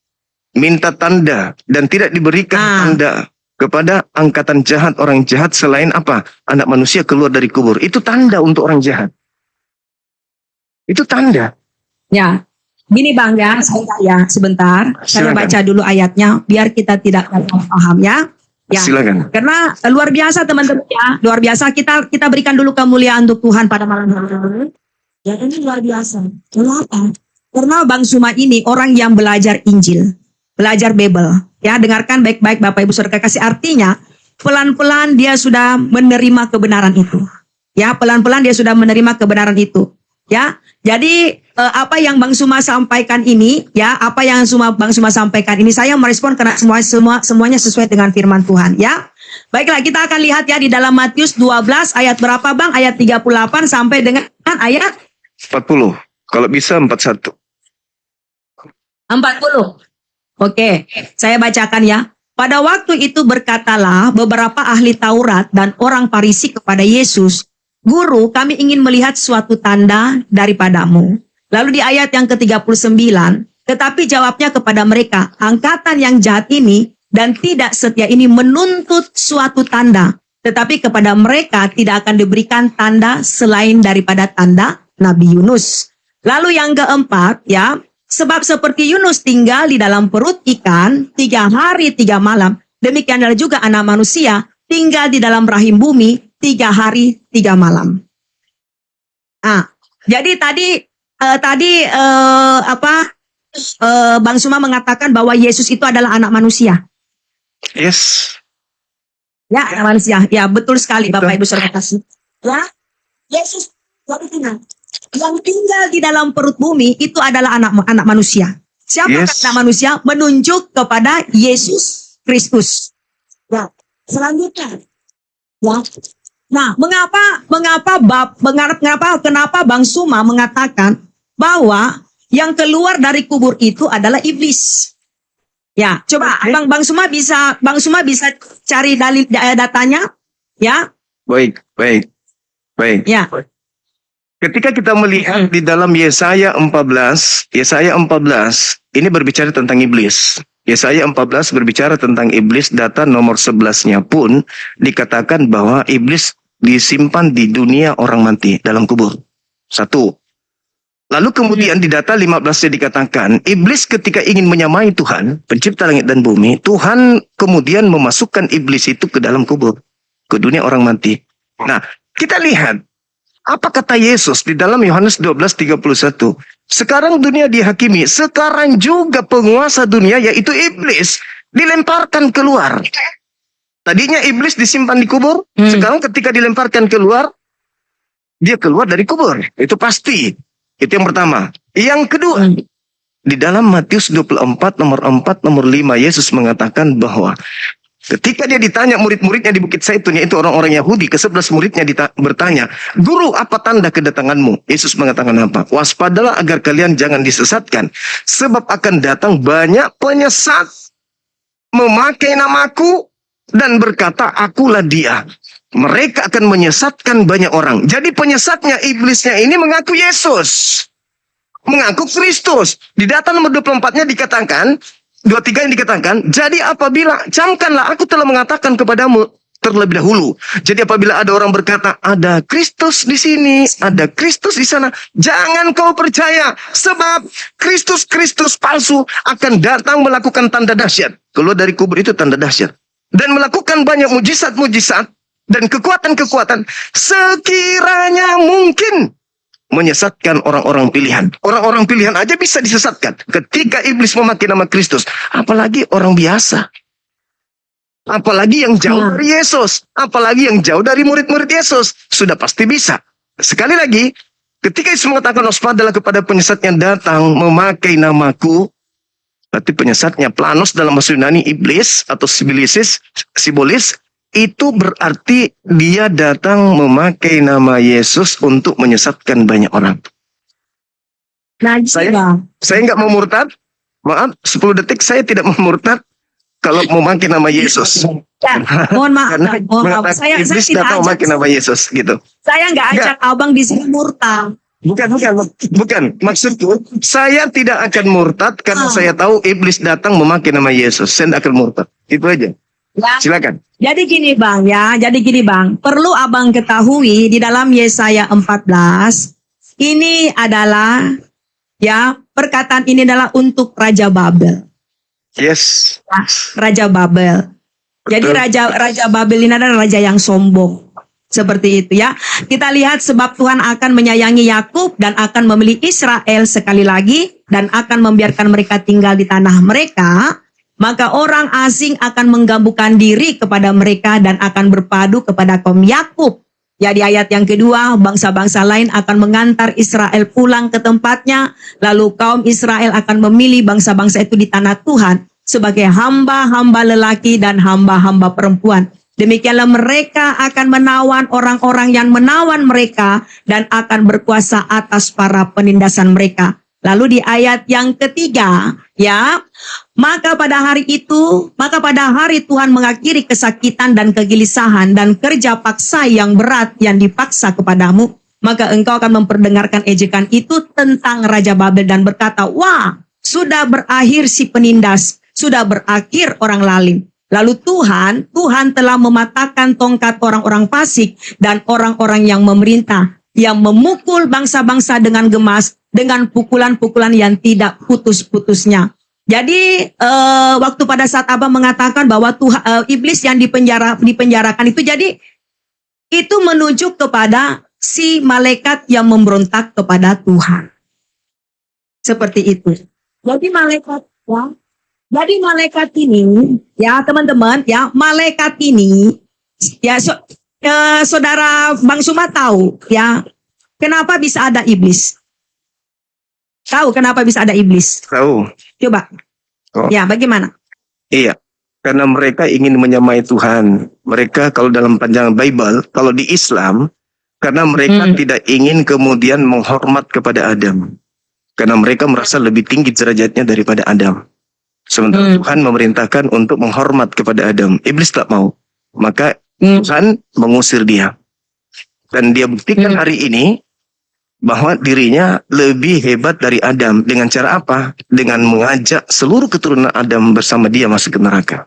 minta tanda dan tidak diberikan tanda kepada angkatan jahat, orang jahat selain apa? Anak manusia keluar dari kubur. Itu tanda untuk orang jahat. Itu tanda. Ya. Gini Bang ya, sebentar. Saya Silakan. baca dulu ayatnya biar kita tidak paham ya. Ya. Silakan. Karena luar biasa teman-teman ya, luar biasa kita berikan dulu kemuliaan untuk Tuhan pada malam hari ini. Ya ini luar biasa. Kenapa? Karena Bang Suma ini orang yang belajar Injil, belajar Bible. Ya dengarkan baik-baik Bapak Ibu Saudara kasih, artinya pelan-pelan dia sudah menerima kebenaran itu. Ya pelan-pelan dia sudah menerima kebenaran itu. Ya jadi apa yang Bang Suma sampaikan ini, ya apa yang Bang Suma sampaikan ini saya merespon karena semuanya sesuai dengan firman Tuhan. Ya baiklah kita akan lihat ya di dalam Matius 12 ayat berapa Bang? Ayat 38 sampai dengan ayat 40. Kalau bisa 41. 40. Oke, saya bacakan ya. Pada waktu itu berkatalah beberapa ahli Taurat dan orang Farisi kepada Yesus, "Guru, kami ingin melihat suatu tanda daripadamu." Lalu di ayat yang ke-39, tetapi jawabnya kepada mereka, "Angkatan yang jahat ini dan tidak setia ini menuntut suatu tanda, tetapi kepada mereka tidak akan diberikan tanda selain daripada tanda Nabi Yunus." Lalu yang keempat ya, sebab seperti Yunus tinggal di dalam perut ikan 3 hari 3 malam, demikianlah juga anak manusia tinggal di dalam rahim bumi 3 hari 3 malam. Nah, jadi tadi Bang Suma mengatakan bahwa Yesus itu adalah anak manusia. Yes. Ya, anak manusia. Ya, betul sekali Bapak Ibu Saudara kasih. Ya, Yesus yang tinggal di dalam perut bumi itu adalah anak manusia. Siapa Yes. anak manusia? Menunjuk kepada Yesus Kristus. Ya, selanjutnya. Ya. Nah, kenapa Bang Suma mengatakan bahwa yang keluar dari kubur itu adalah iblis? Ya, coba Bang Suma bisa cari dalil datanya, ya? Baik. Ya. Ketika kita melihat di dalam Yesaya 14 ini berbicara tentang iblis. Yesaya 14 berbicara tentang iblis, data nomor 11-nya pun dikatakan bahwa iblis disimpan di dunia orang mati dalam kubur. 1. Lalu kemudian di data 15-nya dikatakan, iblis ketika ingin menyamai Tuhan, pencipta langit dan bumi, Tuhan kemudian memasukkan iblis itu ke dalam kubur, ke dunia orang mati. Nah, kita lihat apa kata Yesus di dalam Yohanes 12:31. Sekarang dunia dihakimi, sekarang juga penguasa dunia yaitu iblis dilemparkan keluar. Tadinya iblis disimpan di kubur, sekarang ketika dilemparkan keluar, dia keluar dari kubur. Itu pasti. Itu yang pertama. Yang kedua, di dalam Matius 24 nomor 4 nomor 5 Yesus mengatakan bahwa ketika dia ditanya murid-muridnya di Bukit Zaitun, yaitu orang-orang Yahudi, ke-11 muridnya bertanya, "Guru, apa tanda kedatanganmu?" Yesus mengatakan apa? "Waspadalah agar kalian jangan disesatkan, sebab akan datang banyak penyesat memakai namaku dan berkata, akulah dia. Mereka akan menyesatkan banyak orang." Jadi penyesatnya, iblisnya ini mengaku Yesus, mengaku Kristus. Di data nomor 24-nya dikatakan, 23 yang dikatakan, "Jadi apabila, camkanlah aku telah mengatakan kepadamu terlebih dahulu." Jadi apabila ada orang berkata, "Ada Kristus di sini, ada Kristus di sana," jangan kau percaya, sebab Kristus palsu akan datang melakukan tanda dahsyat. Keluar dari kubur itu tanda dahsyat. Dan melakukan banyak mujizat-mujizat dan kekuatan-kekuatan sekiranya mungkin menyesatkan orang-orang pilihan. Orang-orang pilihan aja bisa disesatkan ketika iblis memakai nama Kristus. Apalagi orang biasa. Apalagi yang jauh dari Yesus. Apalagi yang jauh dari murid-murid Yesus. Sudah pasti bisa. Sekali lagi, Ketika Yesus mengatakan waspadalah kepada penyesat yang datang memakai namaku, berarti penyesatnya planos dalam bahasa Yunani iblis atau sibolis, itu berarti dia datang memakai nama Yesus untuk menyesatkan banyak orang. Nah, Saya nggak mau murtad. Maaf, 10 detik saya tidak mau murtad kalau memakai nama Yesus. Ya, mohon maaf, Karena mohon maaf. Saya iblis tidak datang ajak, memakai nama Yesus gitu. saya nggak ajak abang di sini murtad. Bukan. Maksudku, saya tidak akan murtad karena saya tahu iblis datang memakai nama Yesus. Saya tidak akan murtad. Itu aja. Ya. Silakan. Jadi gini bang ya, perlu abang ketahui di dalam Yesaya 14, ini adalah, ya, perkataan ini adalah untuk Raja Babel. Yes. Raja Babel. Jadi Raja Babel ini adalah raja yang sombong. Seperti itu ya. Kita lihat sebab Tuhan akan menyayangi Yakub dan akan memilih Israel sekali lagi dan akan membiarkan mereka tinggal di tanah mereka. Maka orang asing akan menggabungkan diri kepada mereka dan akan berpadu kepada kaum Yakub. Ya, di ayat yang kedua, bangsa-bangsa lain akan mengantar Israel pulang ke tempatnya. Lalu kaum Israel akan memilih bangsa-bangsa itu di tanah Tuhan sebagai hamba-hamba lelaki dan hamba-hamba perempuan. Demikianlah mereka akan menawan orang-orang yang menawan mereka dan akan berkuasa atas para penindasan mereka. Lalu di ayat yang ketiga, ya, maka pada hari Tuhan mengakhiri kesakitan dan kegelisahan dan kerja paksa yang berat yang dipaksa kepadamu. Maka engkau akan memperdengarkan ejekan itu tentang Raja Babel dan berkata, wah, sudah berakhir si penindas, sudah berakhir orang lalim. Lalu Tuhan telah mematahkan tongkat orang-orang fasik dan orang-orang yang memerintah, yang memukul bangsa-bangsa dengan gemas, dengan pukulan-pukulan yang tidak putus-putusnya. Jadi waktu pada saat abang mengatakan bahwa iblis yang dipenjarakan itu, jadi itu menunjuk kepada si malaikat yang memberontak kepada Tuhan. Seperti itu. Jadi malaikat ini, ya teman-teman, ya malaikat ini, ya saudara Bang Suma tahu, ya kenapa bisa ada iblis? Tahu kenapa bisa ada iblis? Tahu. Coba. Oh. Ya, bagaimana? Iya. Karena mereka ingin menyamai Tuhan. Mereka kalau dalam panjang Bible, kalau di Islam, karena mereka tidak ingin kemudian menghormat kepada Adam. Karena mereka merasa lebih tinggi derajatnya daripada Adam. Sementara Tuhan memerintahkan untuk menghormat kepada Adam. Iblis tak mau. Maka Tuhan mengusir dia. Dan dia buktikan hari ini bahwa dirinya lebih hebat dari Adam. Dengan cara apa? Dengan mengajak seluruh keturunan Adam bersama dia masuk ke neraka.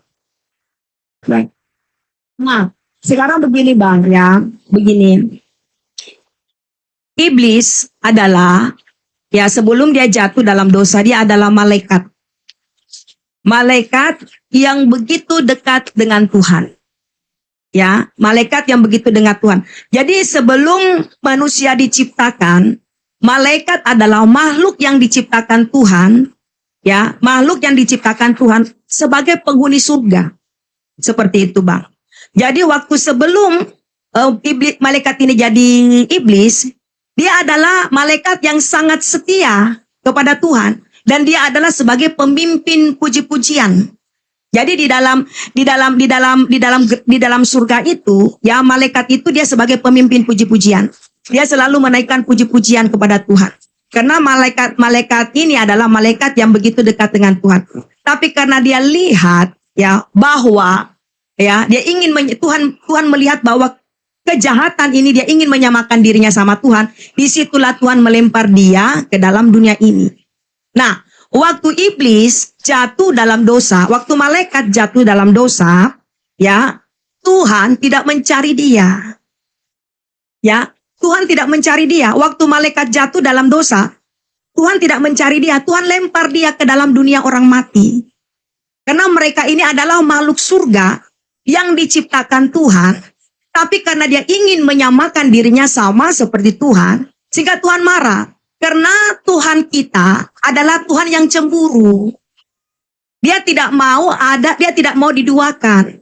Nah, sekarang begini Bang, ya. Begini. Iblis adalah, ya sebelum dia jatuh dalam dosa, dia adalah malaikat. Malaikat yang begitu dekat dengan Tuhan. Ya, malaikat yang begitu dengan Tuhan. Jadi sebelum manusia diciptakan, malaikat adalah makhluk yang diciptakan Tuhan, ya, makhluk yang diciptakan Tuhan sebagai penghuni surga. Seperti itu, Bang. Jadi waktu sebelum malaikat ini jadi iblis, dia adalah malaikat yang sangat setia kepada Tuhan dan dia adalah sebagai pemimpin puji-pujian. Jadi di dalam surga itu, ya malaikat itu dia sebagai pemimpin puji-pujian. Dia selalu menaikkan puji-pujian kepada Tuhan. Karena malaikat ini adalah malaikat yang begitu dekat dengan Tuhan. Tapi karena dia lihat ya bahwa ya dia ingin Tuhan melihat bahwa kejahatan ini, dia ingin menyamakan dirinya sama Tuhan. Disitulah Tuhan melempar dia ke dalam dunia ini. Nah, waktu iblis jatuh dalam dosa, waktu malaikat jatuh dalam dosa, ya, Tuhan tidak mencari dia. Ya, Tuhan tidak mencari dia. Waktu malaikat jatuh dalam dosa, Tuhan tidak mencari dia. Tuhan lempar dia ke dalam dunia orang mati. Karena mereka ini adalah makhluk surga yang diciptakan Tuhan, tapi karena dia ingin menyamakan dirinya sama seperti Tuhan, sehingga Tuhan marah. Karena Tuhan kita adalah Tuhan yang cemburu. Dia tidak mau diduakan.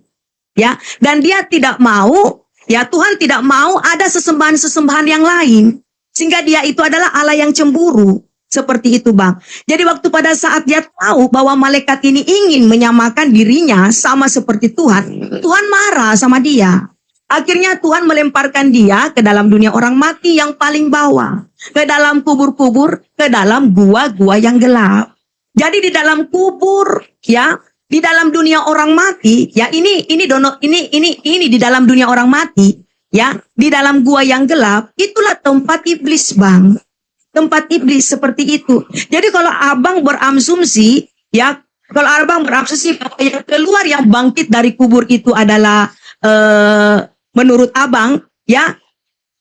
Ya, dan dia tidak mau, ya Tuhan tidak mau ada sesembahan-sesembahan yang lain. Sehingga dia itu adalah Allah yang cemburu. Seperti itu, Bang. Jadi waktu pada saat dia tahu bahwa malaikat ini ingin menyamakan dirinya sama seperti Tuhan, Tuhan marah sama dia. Akhirnya Tuhan melemparkan dia ke dalam dunia orang mati yang paling bawah. Ke dalam kubur-kubur, ke dalam gua-gua yang gelap. Jadi di dalam kubur, ya, di dalam dunia orang mati, ya ini di dalam dunia orang mati, ya, di dalam gua yang gelap, itulah tempat iblis, Bang. Tempat iblis seperti itu. Jadi kalau abang berasumsi, ya, kalau abang berasumsi bahwa yang keluar yang bangkit dari kubur itu adalah menurut abang, ya,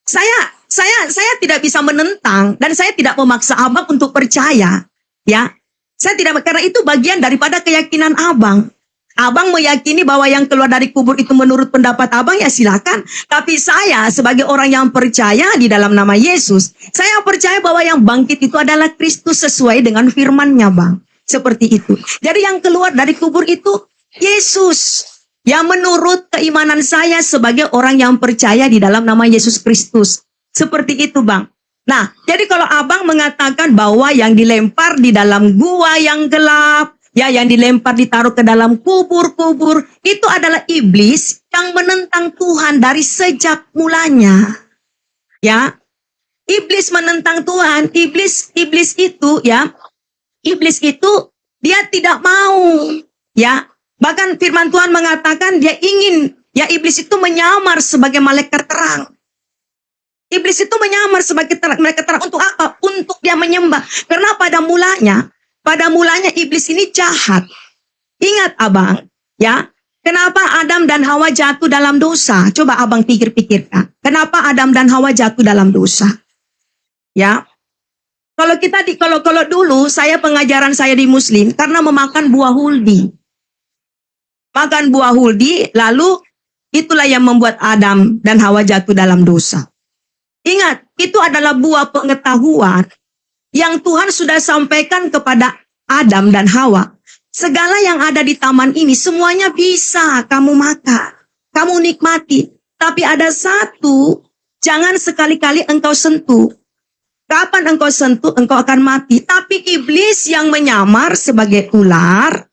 saya tidak bisa menentang dan saya tidak memaksa abang untuk percaya, ya. Saya tidak, karena itu bagian daripada keyakinan abang. Abang meyakini bahwa yang keluar dari kubur itu menurut pendapat abang, ya silakan. Tapi saya sebagai orang yang percaya di dalam nama Yesus, saya percaya bahwa yang bangkit itu adalah Kristus sesuai dengan firman-Nya, Bang. Seperti itu. Jadi yang keluar dari kubur itu Yesus. Yang menurut keimanan saya sebagai orang yang percaya di dalam nama Yesus Kristus. Seperti itu, Bang. Nah, jadi kalau abang mengatakan bahwa yang dilempar di dalam gua yang gelap, ya, yang dilempar ditaruh ke dalam kubur-kubur, itu adalah iblis yang menentang Tuhan dari sejak mulanya. Ya, iblis menentang Tuhan. Iblis itu, ya, iblis itu dia tidak mau, ya. Bahkan firman Tuhan mengatakan dia ingin, ya, iblis itu menyamar sebagai malaikat terang. Iblis itu menyamar sebagai malaikat terang untuk apa? Untuk dia menyembah. Karena pada mulanya iblis ini jahat. Ingat abang, ya, kenapa Adam dan Hawa jatuh dalam dosa? Coba abang pikir-pikirkan. Kenapa Adam dan Hawa jatuh dalam dosa? Ya, kalau dulu saya pengajaran saya di Muslim karena memakan buah huldi. Makan buah huldi, lalu itulah yang membuat Adam dan Hawa jatuh dalam dosa. Ingat, itu adalah buah pengetahuan yang Tuhan sudah sampaikan kepada Adam dan Hawa. Segala yang ada di taman ini semuanya bisa kamu makan, kamu nikmati. Tapi ada satu, jangan sekali-kali engkau sentuh. Kapan engkau sentuh, engkau akan mati. Tapi iblis yang menyamar sebagai ular,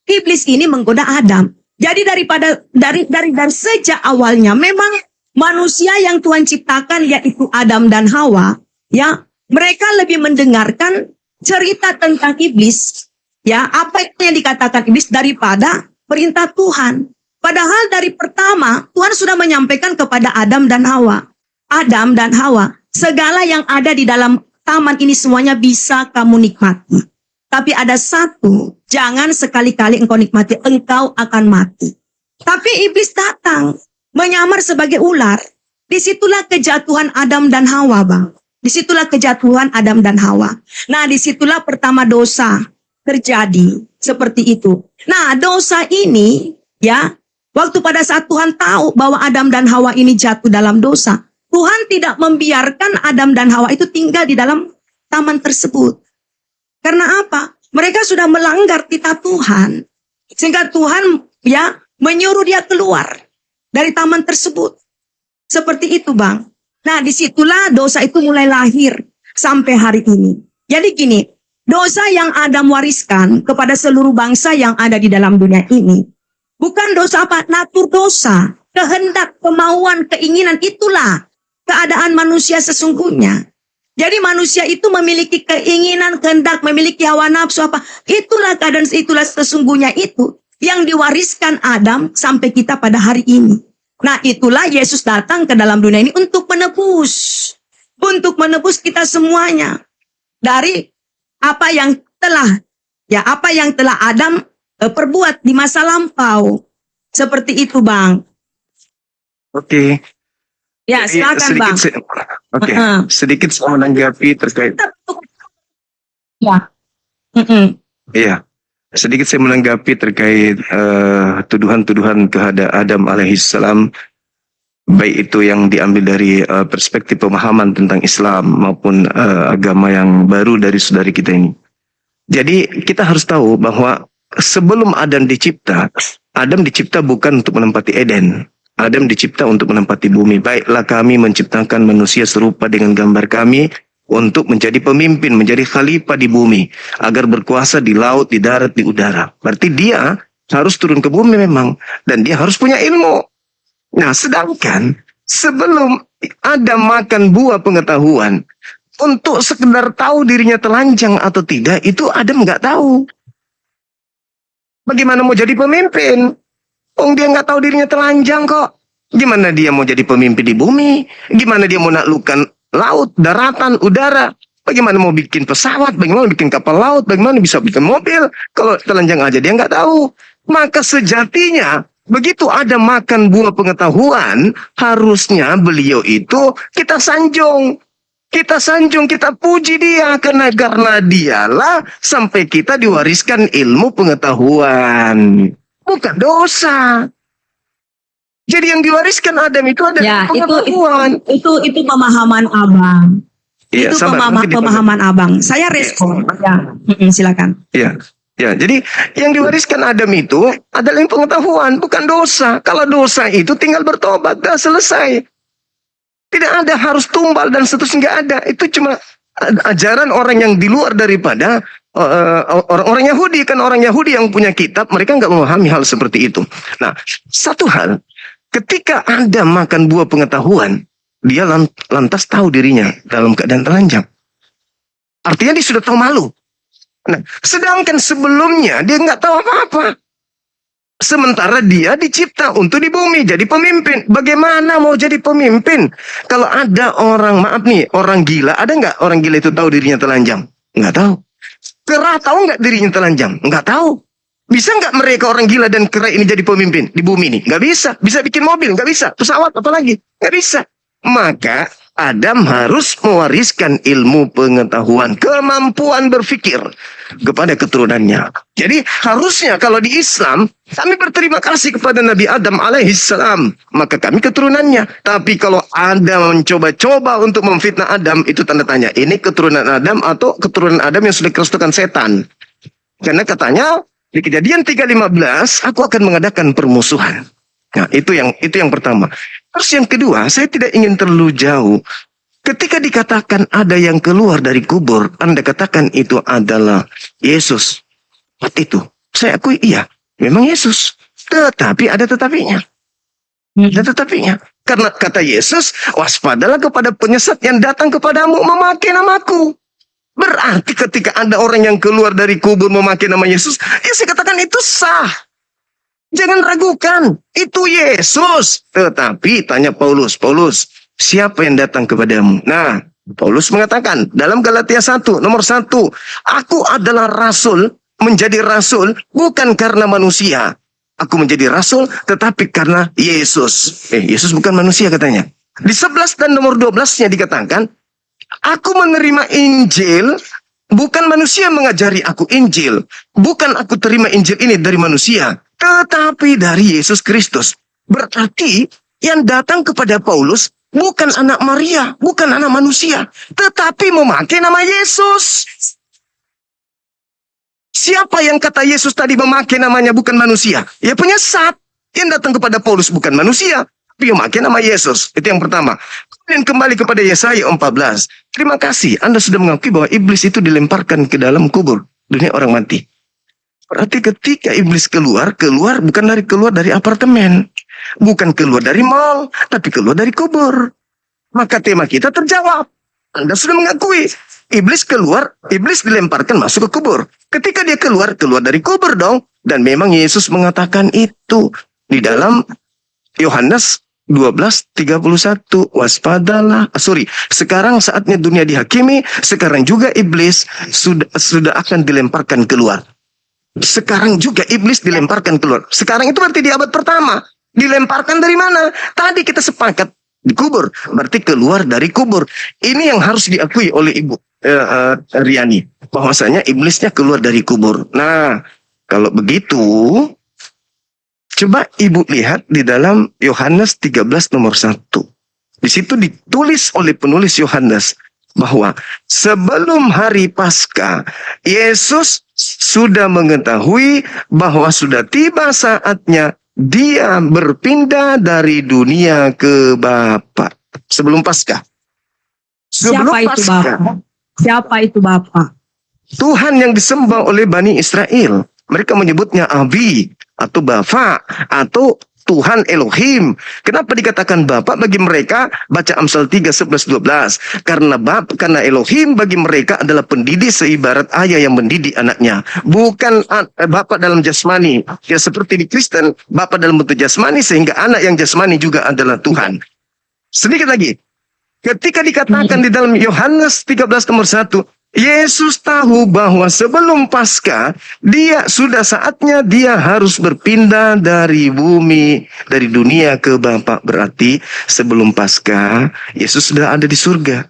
iblis ini menggoda Adam. Jadi dari sejak awalnya memang manusia yang Tuhan ciptakan yaitu Adam dan Hawa, ya, mereka lebih mendengarkan cerita tentang iblis, ya, apa yang dikatakan iblis daripada perintah Tuhan. Padahal dari pertama Tuhan sudah menyampaikan kepada Adam dan Hawa. Adam dan Hawa, segala yang ada di dalam taman ini semuanya bisa kamu nikmati. Tapi ada satu, jangan sekali-kali engkau nikmati, engkau akan mati. Tapi iblis datang menyamar sebagai ular. Disitulah kejatuhan Adam dan Hawa, Bang. Disitulah kejatuhan Adam dan Hawa. Nah, disitulah pertama dosa terjadi. Seperti itu. Nah, dosa ini, ya, waktu pada saat Tuhan tahu bahwa Adam dan Hawa ini jatuh dalam dosa, Tuhan tidak membiarkan Adam dan Hawa itu tinggal di dalam taman tersebut. Karena apa? Mereka sudah melanggar titah Tuhan. Sehingga Tuhan, ya, menyuruh dia keluar dari taman tersebut. Seperti itu, Bang. Nah, disitulah dosa itu mulai lahir sampai hari ini. Jadi gini, dosa yang Adam wariskan kepada seluruh bangsa yang ada di dalam dunia ini, bukan dosa apa? Natur dosa, kehendak, kemauan, keinginan, itulah keadaan manusia sesungguhnya. Jadi manusia itu memiliki keinginan, kehendak, memiliki hawa nafsu apa? Itulah keadaan, itulah sesungguhnya itu yang diwariskan Adam sampai kita pada hari ini. Nah, itulah Yesus datang ke dalam dunia ini untuk menebus kita semuanya dari apa yang telah Adam perbuat di masa lampau. Seperti itu, Bang. Oke. Ya, silakan, Bang. Sedikit saya menanggapi terkait. Ya. Iya. Sedikit saya menanggapi terkait tuduhan-tuduhan terhadap Adam alaihissalam, baik itu yang diambil dari perspektif pemahaman tentang Islam maupun agama yang baru dari saudari kita ini. Jadi kita harus tahu bahwa sebelum Adam dicipta bukan untuk menempati Eden. Adam dicipta untuk menempati bumi. Baiklah kami menciptakan manusia serupa dengan gambar kami untuk menjadi pemimpin, menjadi khalifah di bumi, agar berkuasa di laut, di darat, di udara. Berarti dia harus turun ke bumi memang, dan dia harus punya ilmu. Nah, sedangkan sebelum Adam makan buah pengetahuan, untuk sekedar tahu dirinya telanjang atau tidak, itu Adam nggak tahu. Bagaimana mau jadi pemimpin? Dia nggak tahu dirinya telanjang kok. Gimana dia mau jadi pemimpin di bumi? Gimana dia mau naklukkan laut, daratan, udara? Bagaimana mau bikin pesawat? Bagaimana bikin kapal laut? Bagaimana bisa bikin mobil? Kalau telanjang aja dia nggak tahu. Maka sejatinya, begitu ada makan buah pengetahuan, harusnya beliau itu kita sanjung. Kita sanjung, kita puji dia karena dialah sampai kita diwariskan ilmu pengetahuan. Bukan dosa. Jadi yang diwariskan Adam itu adalah pengetahuan. Itu pemahaman abang. Iya, Itu sabar, nanti pemahaman abang. Saya respon. Ya, silakan. Ya, jadi yang diwariskan Adam itu adalah yang pengetahuan, bukan dosa. Kalau dosa itu tinggal bertobat, dah selesai. Tidak ada harus tumbal dan seterusnya, nggak ada. Itu cuma ajaran orang yang di luar daripada orang-orang Yahudi. Kan orang Yahudi yang punya kitab, mereka nggak memahami hal seperti itu. Nah, satu hal, ketika Adam makan buah pengetahuan, dia lantas tahu dirinya dalam keadaan telanjang. Artinya dia sudah tahu malu. Nah, sedangkan sebelumnya dia nggak tahu apa-apa. Sementara dia dicipta untuk di bumi jadi pemimpin. Bagaimana mau jadi pemimpin? Kalau ada orang, maaf nih, orang gila, ada nggak orang gila itu tahu dirinya telanjang? Nggak tahu. Kera tahu nggak dirinya telanjang? Nggak tahu. Bisa nggak mereka orang gila dan kera ini jadi pemimpin di bumi ini? Nggak bisa. Bisa bikin mobil? Nggak bisa. Pesawat apalagi? Nggak bisa. Maka Adam harus mewariskan ilmu pengetahuan, kemampuan berpikir kepada keturunannya. Jadi harusnya kalau di Islam, kami berterima kasih kepada Nabi Adam alaihissalam, maka kami keturunannya. Tapi kalau Adam mencoba-coba untuk memfitnah Adam, itu tanda tanya. Ini keturunan Adam atau keturunan Adam yang sudah kerasukan setan. Karena katanya di Kejadian 3:15, aku akan mengadakan permusuhan. Nah, itu yang pertama. Terus yang kedua, saya tidak ingin terlalu jauh. Ketika dikatakan ada yang keluar dari kubur, Anda katakan itu adalah Yesus. What itu? Saya akui iya, memang Yesus. Tetapi ada tetapinya. Ada tetapinya. Karena kata Yesus, waspadalah kepada penyesat yang datang kepadamu memakai namaku. Berarti ketika ada orang yang keluar dari kubur memakai nama Yesus, ya saya katakan itu sah. Jangan ragukan, itu Yesus. Tetapi tanya Paulus, siapa yang datang kepadamu? Nah, Paulus mengatakan dalam Galatia 1, nomor 1, aku adalah rasul, menjadi rasul bukan karena manusia. Aku menjadi rasul tetapi karena Yesus. Yesus bukan manusia katanya. Di 11 dan nomor 12-nya dikatakan, aku menerima Injil, bukan manusia mengajari aku Injil. Bukan aku terima Injil ini dari manusia, tetapi dari Yesus Kristus. Berarti yang datang kepada Paulus bukan anak Maria, bukan anak manusia, tetapi memakai nama Yesus. Siapa yang kata Yesus tadi memakai namanya bukan manusia? Ya penyesat. Yang datang kepada Paulus bukan manusia, tapi memakai nama Yesus. Itu yang pertama. Kemudian kembali kepada Yesaya 14. Terima kasih, Anda sudah mengakui bahwa iblis itu dilemparkan ke dalam kubur, dunia orang mati. Berarti ketika iblis keluar bukan keluar dari apartemen, bukan keluar dari mall, tapi keluar dari kubur. Maka tema kita terjawab. Anda sudah mengakui iblis keluar, iblis dilemparkan masuk ke kubur. Ketika dia keluar dari kubur dong. Dan memang Yesus mengatakan itu di dalam Yohanes 12:31, waspadalah. Sekarang saatnya dunia dihakimi, sekarang juga iblis sudah akan dilemparkan keluar. Sekarang juga iblis dilemparkan keluar. Sekarang itu berarti di abad pertama. Dilemparkan dari mana? Tadi kita sepakat di kubur. Berarti keluar dari kubur. Ini yang harus diakui oleh Ibu Riani. Bahwasanya iblisnya keluar dari kubur. Nah, kalau begitu, coba Ibu lihat di dalam Yohanes 13 nomor 1. Di situ ditulis oleh penulis Yohanes bahwa sebelum hari Paskah, Yesus sudah mengetahui bahwa sudah tiba saatnya dia berpindah dari dunia ke Bapa sebelum Paskah. Sebelum Siapa itu Paskah, Bapak? Siapa itu Bapak? Tuhan yang disembah oleh Bani Israel. Mereka menyebutnya Abi atau Bapa atau Tuhan Elohim. Kenapa dikatakan Bapa bagi mereka? Baca Amsal 3, 11, 12. Karena Elohim bagi mereka adalah pendidik seibarat ayah yang mendidik anaknya. Bukan Bapa dalam jasmani. Ya seperti di Kristen, Bapa dalam bentuk jasmani sehingga anak yang jasmani juga adalah Tuhan. Sedikit lagi. Ketika dikatakan di dalam Yohanes 13 nomor 1, Yesus tahu bahwa sebelum Paskah, saatnya dia harus berpindah dari bumi, dari dunia ke Bapa. Berarti sebelum Paskah, Yesus sudah ada di surga.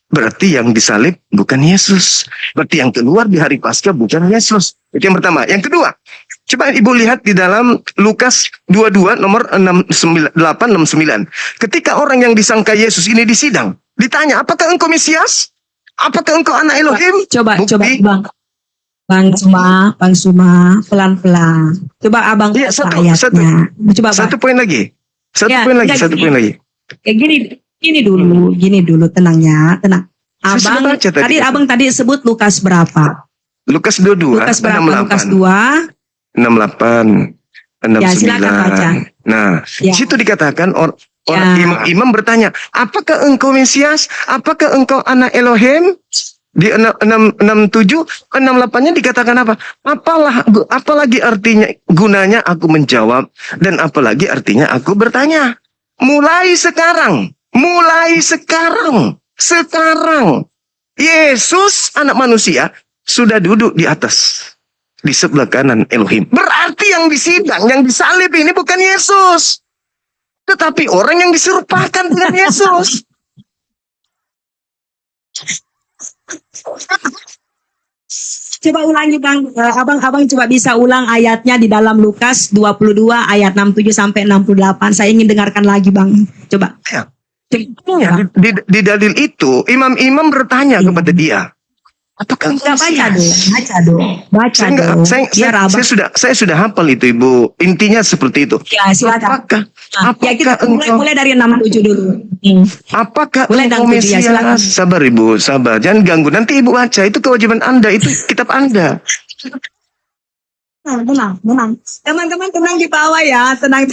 Berarti yang disalib bukan Yesus. Berarti yang keluar di hari Paskah bukan Yesus. Itu yang pertama. Yang kedua, coba Ibu lihat di dalam Lukas 22 nomor 869. Ketika orang yang disangka Yesus ini disidang, ditanya, apakah engkau Mesias? Apakah engkau anak Elohim? Coba Bukti. Bang. Bang Suma, pelan-pelan. Coba Abang Iya, baca satu. ayatnya. Coba Bang. Satu poin lagi. Satu Ya, poin lagi. enggak, Satu poin lagi. Kayak gini dulu, tenang. Saya sudah Abang baca tadi. Abang tadi sebut Lukas berapa? Lukas 22, Lukas berapa? 68. Lukas 2. 68, 69. Ya, silakan baca. Nah, Ya. di situ dikatakan orang Ya. imam bertanya, apakah engkau Mesias? Apakah engkau anak Elohim? Di 67, 68-nya dikatakan apa? Apalagi artinya gunanya aku menjawab dan apalagi artinya aku bertanya. Mulai sekarang Yesus anak manusia sudah duduk di atas, di sebelah kanan Elohim. Berarti yang disidang, yang disalib ini bukan Yesus, tetapi orang yang diserupakan dengan Yesus. Coba ulangi Bang. Abang coba bisa ulang ayatnya di dalam Lukas 22 ayat 67 sampai 68. Saya ingin dengarkan lagi Bang. Coba. Ya. Coba, Ya, Bang. di dalil itu imam-imam bertanya kepada dia, apakah engkau Baca Mesias? dong. Baca dong. Biar Abang. Saya sudah hafal itu Ibu. Intinya seperti itu. Ya, silakan. Apakah Ya, kita engkau mulai dari 67 dulu. Apakah Mulai engkau 67, ya, silakan. Mesias? Sabar Ibu, sabar. Jangan ganggu. Nanti Ibu baca. Itu kewajiban Anda. Itu kitab Anda. Tenang. Teman-teman tenang di bawah ya, tenang.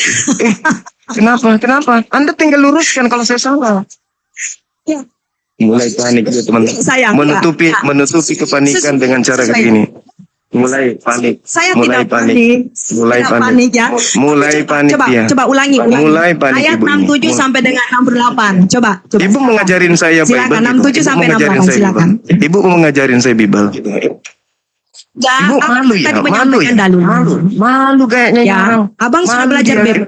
Kenapa? Anda tinggal luruskan kalau saya salah. Ya. Mulai panik ya teman. Sayang, Menutupi Pak. kepanikan dengan cara kayak gini. Mulai panik. Saya Mulai tidak panik. Mulai Tidak panik. panik ya. Mulai panik ya. Coba ulangi. Mulai panik Ayat Ibu ini. 67 sampai dengan 68. Coba. Ibu mengajarin saya Bible. Silakan, Ibu. 67 Ibu sampai mengajarin 68, saya silakan. Bible. Ibu mau mengajarin saya Bible. Ya, Ibu malu ya, tadi malu ya. menyampaikan dalil. Malu kayaknya Ya, orang. Abang sudah Malu belajar dia. Bible.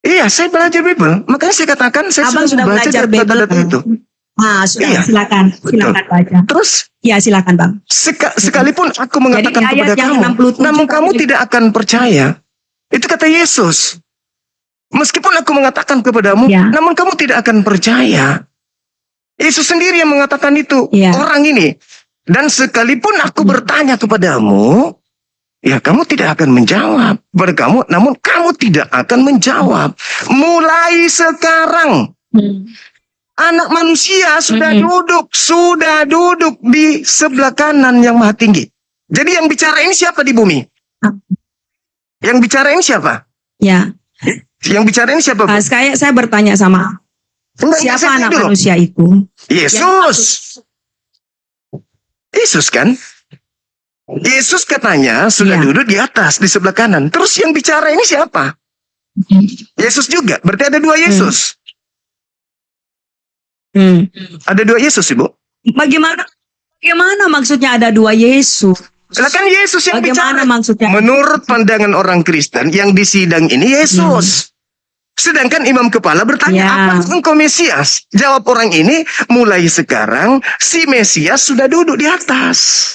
Iya, saya belajar Bible. Makanya saya katakan saya Abang sudah baca belajar Bible. data-data itu. Nah, sudah. Iya. Silakan baca. Terus Ya, silakan Bang. sekalipun aku mengatakan Jadi, ayat kepada yang kamu, 67 namun kamu sampai- tidak akan percaya. Itu kata Yesus. Meskipun aku mengatakan kepadamu, Ya. namun kamu tidak akan percaya. Yesus sendiri yang mengatakan itu. Ya. Orang ini. Dan sekalipun aku bertanya kepadamu, ya kamu tidak akan menjawab. Kepada kamu, namun kamu tidak akan menjawab. Mulai sekarang, anak manusia sudah duduk di sebelah kanan yang maha tinggi. Jadi yang bicara ini siapa di bumi? Yang bicara ini siapa? Ya. Yang bicara ini siapa? Bu? Saya bertanya sama Enggak, siapa saya anak dulu. manusia itu? Yesus. Yesus kan? Yesus katanya sudah Iya. duduk di atas, di sebelah kanan. Terus yang bicara ini siapa? Yesus juga. Berarti ada dua Yesus. Ada dua Yesus, Ibu. Bagaimana maksudnya ada dua Yesus? Lah kan Yesus yang Bagaimana bicara. maksudnya? Menurut pandangan orang Kristen, yang disidang ini Yesus. Sedangkan imam kepala bertanya, Ya. apa engkau Mesias? Jawab orang ini, mulai sekarang si Mesias sudah duduk di atas.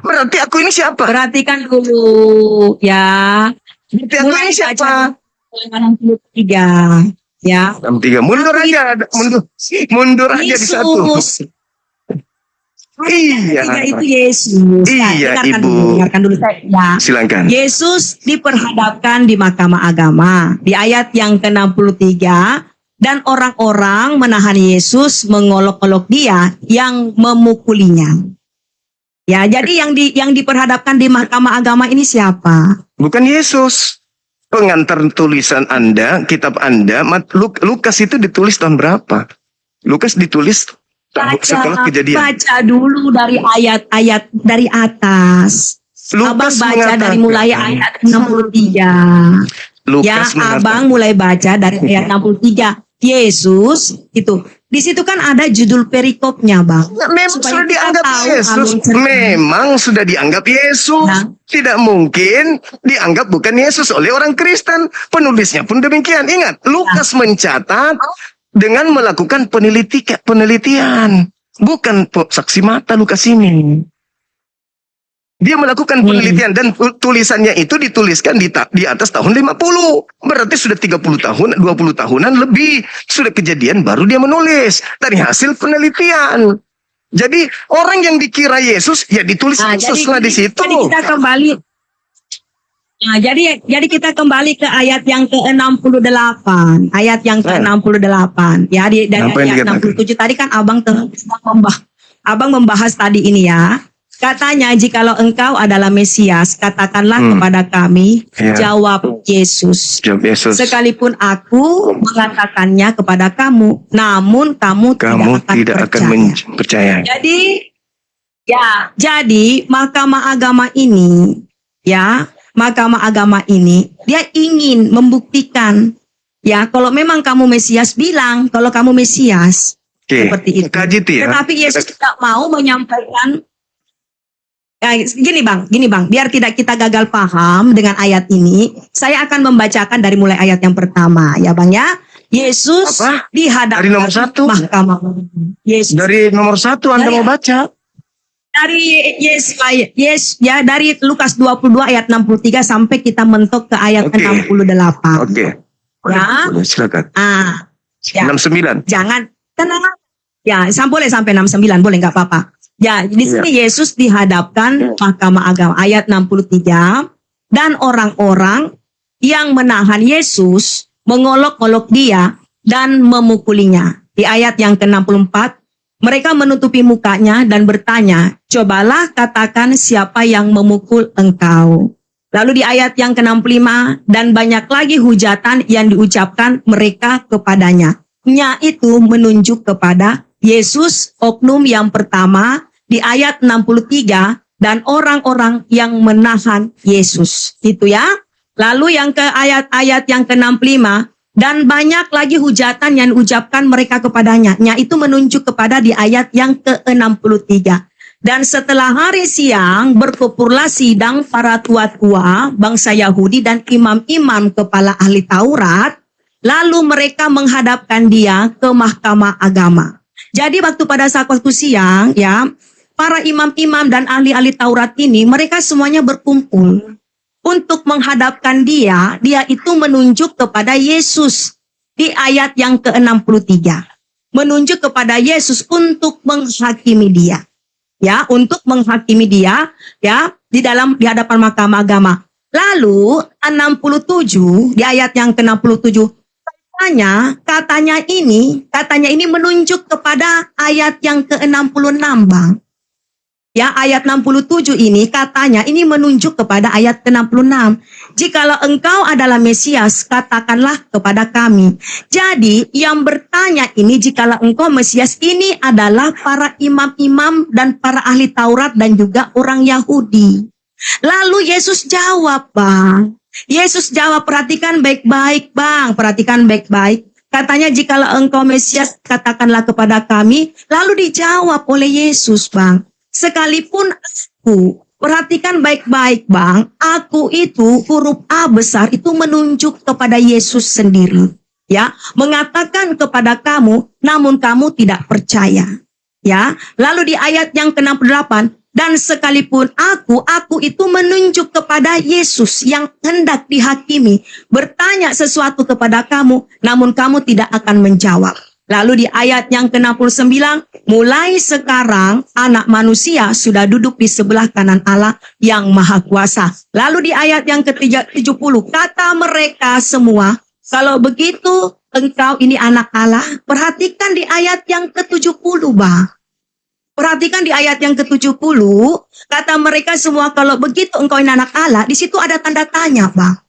Berarti aku ini siapa? Perhatikan dulu ya. Berarti aku ini siapa? 63 ya. 63. Mundur aja di satu. Yesus. Iya. Tiga itu Yesus. Iya, Ibu. Dengarkan dulu saya. Ya. Silakan. Yesus diperhadapkan di Mahkamah Agama di ayat yang ke-63 dan orang-orang menahan Yesus, mengolok-olok dia yang memukulinya. Ya, jadi yang diperhadapkan di Mahkamah Agama ini siapa? Bukan Yesus. Pengantar tulisan Anda, kitab Anda, Lukas itu ditulis tahun berapa? Lukas ditulis setelah kejadian. Baca dulu dari ayat-ayat dari atas. Lukas Abang baca mengatakan, dari mulai ayat 63. Lukas Ya, mengatakan, abang mulai baca dari ayat 63. Yesus itu. Di situ kan ada judul perikopnya, Bang. memang Supaya sudah kita dianggap tahu Yesus. alur cerita. Memang sudah dianggap Yesus. Nah. Tidak mungkin dianggap bukan Yesus oleh orang Kristen. Penulisnya pun demikian. Ingat, Lukas mencatat dengan melakukan penelitian. Bukan saksi mata Lukas ini. Dia melakukan penelitian dan tulisannya itu dituliskan di atas tahun 50. Berarti sudah 30 tahun, 20 tahunan lebih. Sudah kejadian baru dia menulis. Dari hasil penelitian. Jadi orang yang dikira Yesus, ya ditulis Yesus lah di situ. Jadi kita kembali. Nah, jadi kita kembali ke ayat yang ke-68. Ayat yang ke-68. Ya, dari ayat 67 tadi kan Abang membahas tadi ini ya. Katanya, jikalau engkau adalah Mesias, katakanlah kepada kami. Jawab Yesus. Sekalipun aku mengatakannya kepada kamu, namun kamu tidak akan percaya. Jadi Mahkamah Agama ini, Mahkamah Agama ini, dia ingin membuktikan, kalau memang kamu Mesias, bilang kalau kamu Mesias. Seperti itu. Tetapi Yesus tidak mau menyampaikan. Gini bang, biar tidak kita gagal paham dengan ayat ini, saya akan membacakan dari mulai ayat yang pertama, ya bang ya. Yesus dihadapkan dari nomor 1. Mahkamah. Yesus. Dari nomor 1 Anda mau baca? Dari Lukas 22 ayat 63 sampai kita mentok ke ayat 68. Oke. Ya. Silakan. 69. Jangan, tenang. Ya, boleh sampai 69, boleh nggak apa-apa. Ya, di sini Yesus dihadapkan Mahkamah Agama ayat 63 dan orang-orang yang menahan Yesus mengolok-olok dia dan memukulinya. Di ayat yang ke-64 mereka menutupi mukanya dan bertanya, cobalah katakan siapa yang memukul engkau. Lalu di ayat yang ke-65 dan banyak lagi hujatan yang diucapkan mereka kepadanya. Nya itu menunjuk kepada Yesus, oknum yang pertama di ayat 63 dan orang-orang yang menahan Yesus. Itu ya. Lalu yang ke ayat-ayat yang ke-65 dan banyak lagi hujatan yang diucapkan mereka kepadanya. Nya itu menunjuk kepada di ayat yang ke-63. Dan setelah hari siang berkumpullah sidang para tua-tua bangsa Yahudi dan imam-imam kepala ahli Taurat. Lalu mereka menghadapkan dia ke Mahkamah Agama. Jadi pada saat waktu siang, para imam-imam dan ahli-ahli Taurat ini, mereka semuanya berkumpul untuk menghadapkan dia. Dia itu menunjuk kepada Yesus di ayat yang ke-63. Menunjuk kepada Yesus untuk menghakimi dia. Untuk menghakimi dia, di hadapan Mahkamah Agama. Lalu 67 di ayat yang ke-67. Katanya ini menunjuk kepada ayat yang ke-66, Bang. Ayat 67 ini katanya ini menunjuk kepada ayat ke-66. Jikalau engkau adalah Mesias, katakanlah kepada kami. Jadi yang bertanya ini, jikalau engkau Mesias, ini adalah para imam-imam dan para ahli Taurat dan juga orang Yahudi. Lalu Yesus jawab, Bang. Yesus jawab, perhatikan baik-baik, Bang. Perhatikan baik-baik. Katanya, jikalau engkau Mesias, katakanlah kepada kami. Lalu dijawab oleh Yesus, Bang. Sekalipun aku, perhatikan baik-baik, Bang. Aku itu, huruf A besar, itu menunjuk kepada Yesus sendiri. Mengatakan kepada kamu, namun kamu tidak percaya. Lalu di ayat yang ke-68, dan sekalipun aku itu menunjuk kepada Yesus yang hendak dihakimi, bertanya sesuatu kepada kamu, namun kamu tidak akan menjawab. Lalu di ayat yang ke-69, mulai sekarang anak manusia sudah duduk di sebelah kanan Allah yang maha kuasa. Lalu di ayat yang ke-70, kata mereka semua, kalau begitu engkau ini anak Allah. Perhatikan di ayat yang ke-70, Bang. Perhatikan di ayat yang ke-70, kata mereka semua, kalau begitu engkau ini anak Allah. Di situ ada tanda tanya, Bang.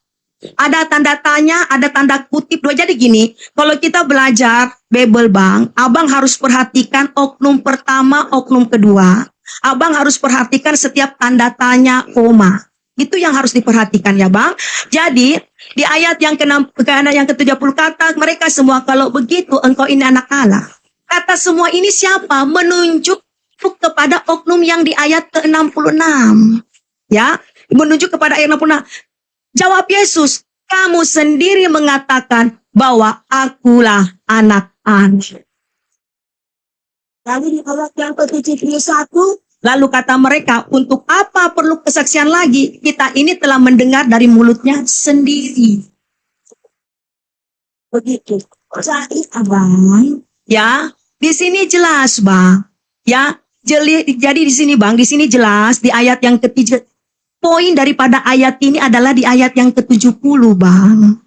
Ada tanda tanya, ada tanda kutip. Jadi gini, kalau kita belajar Bible, Bang, Abang harus perhatikan oknum pertama, oknum kedua. Abang harus perhatikan setiap tanda tanya, koma. Itu yang harus diperhatikan ya, Bang. Jadi, di ayat yang ke-70 kata mereka semua, kalau begitu engkau ini anak Allah. Kata semua ini siapa? Menunjuk kepada oknum yang di ayat ke-66. Ya, menunjuk kepada ayat 66. Jawab Yesus, kamu sendiri mengatakan bahwa akulah anak-anak. Lalu di ayat yang ke-71, lalu kata mereka, untuk apa perlu kesaksian lagi? Kita ini telah mendengar dari mulutnya sendiri. Begitu. Jadi Abang, ya, di sini jelas, Bang. Ya, jadi di sini, Bang, di sini jelas di ayat yang ketiga. Poin daripada ayat ini adalah di ayat yang ke-70, Bang.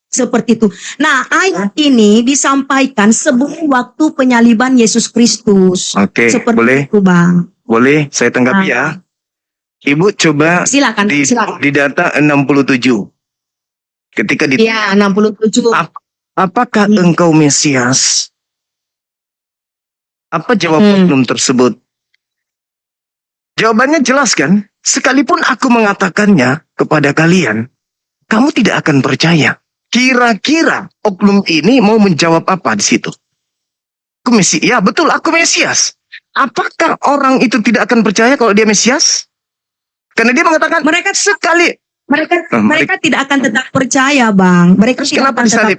Seperti itu. Nah, ayat ini disampaikan sebelum waktu penyaliban Yesus Kristus. Oke, Seperti boleh? itu, Bang. Boleh saya tanggapi ya? Ibu coba Silakan, silakan. di data 67. Ketika Iya, 67. apakah engkau Mesias? Apa jawab oknum tersebut? Jawabannya jelas kan? Sekalipun aku mengatakannya kepada kalian, kamu tidak akan percaya. Kira-kira oknum ini mau menjawab apa di situ? Aku Mesias. Ya betul, aku Mesias. Apakah orang itu tidak akan percaya kalau dia Mesias? Karena dia mengatakan Mereka mereka tidak akan tetap percaya, Bang. Mereka Terus tidak kenapa akan disalib?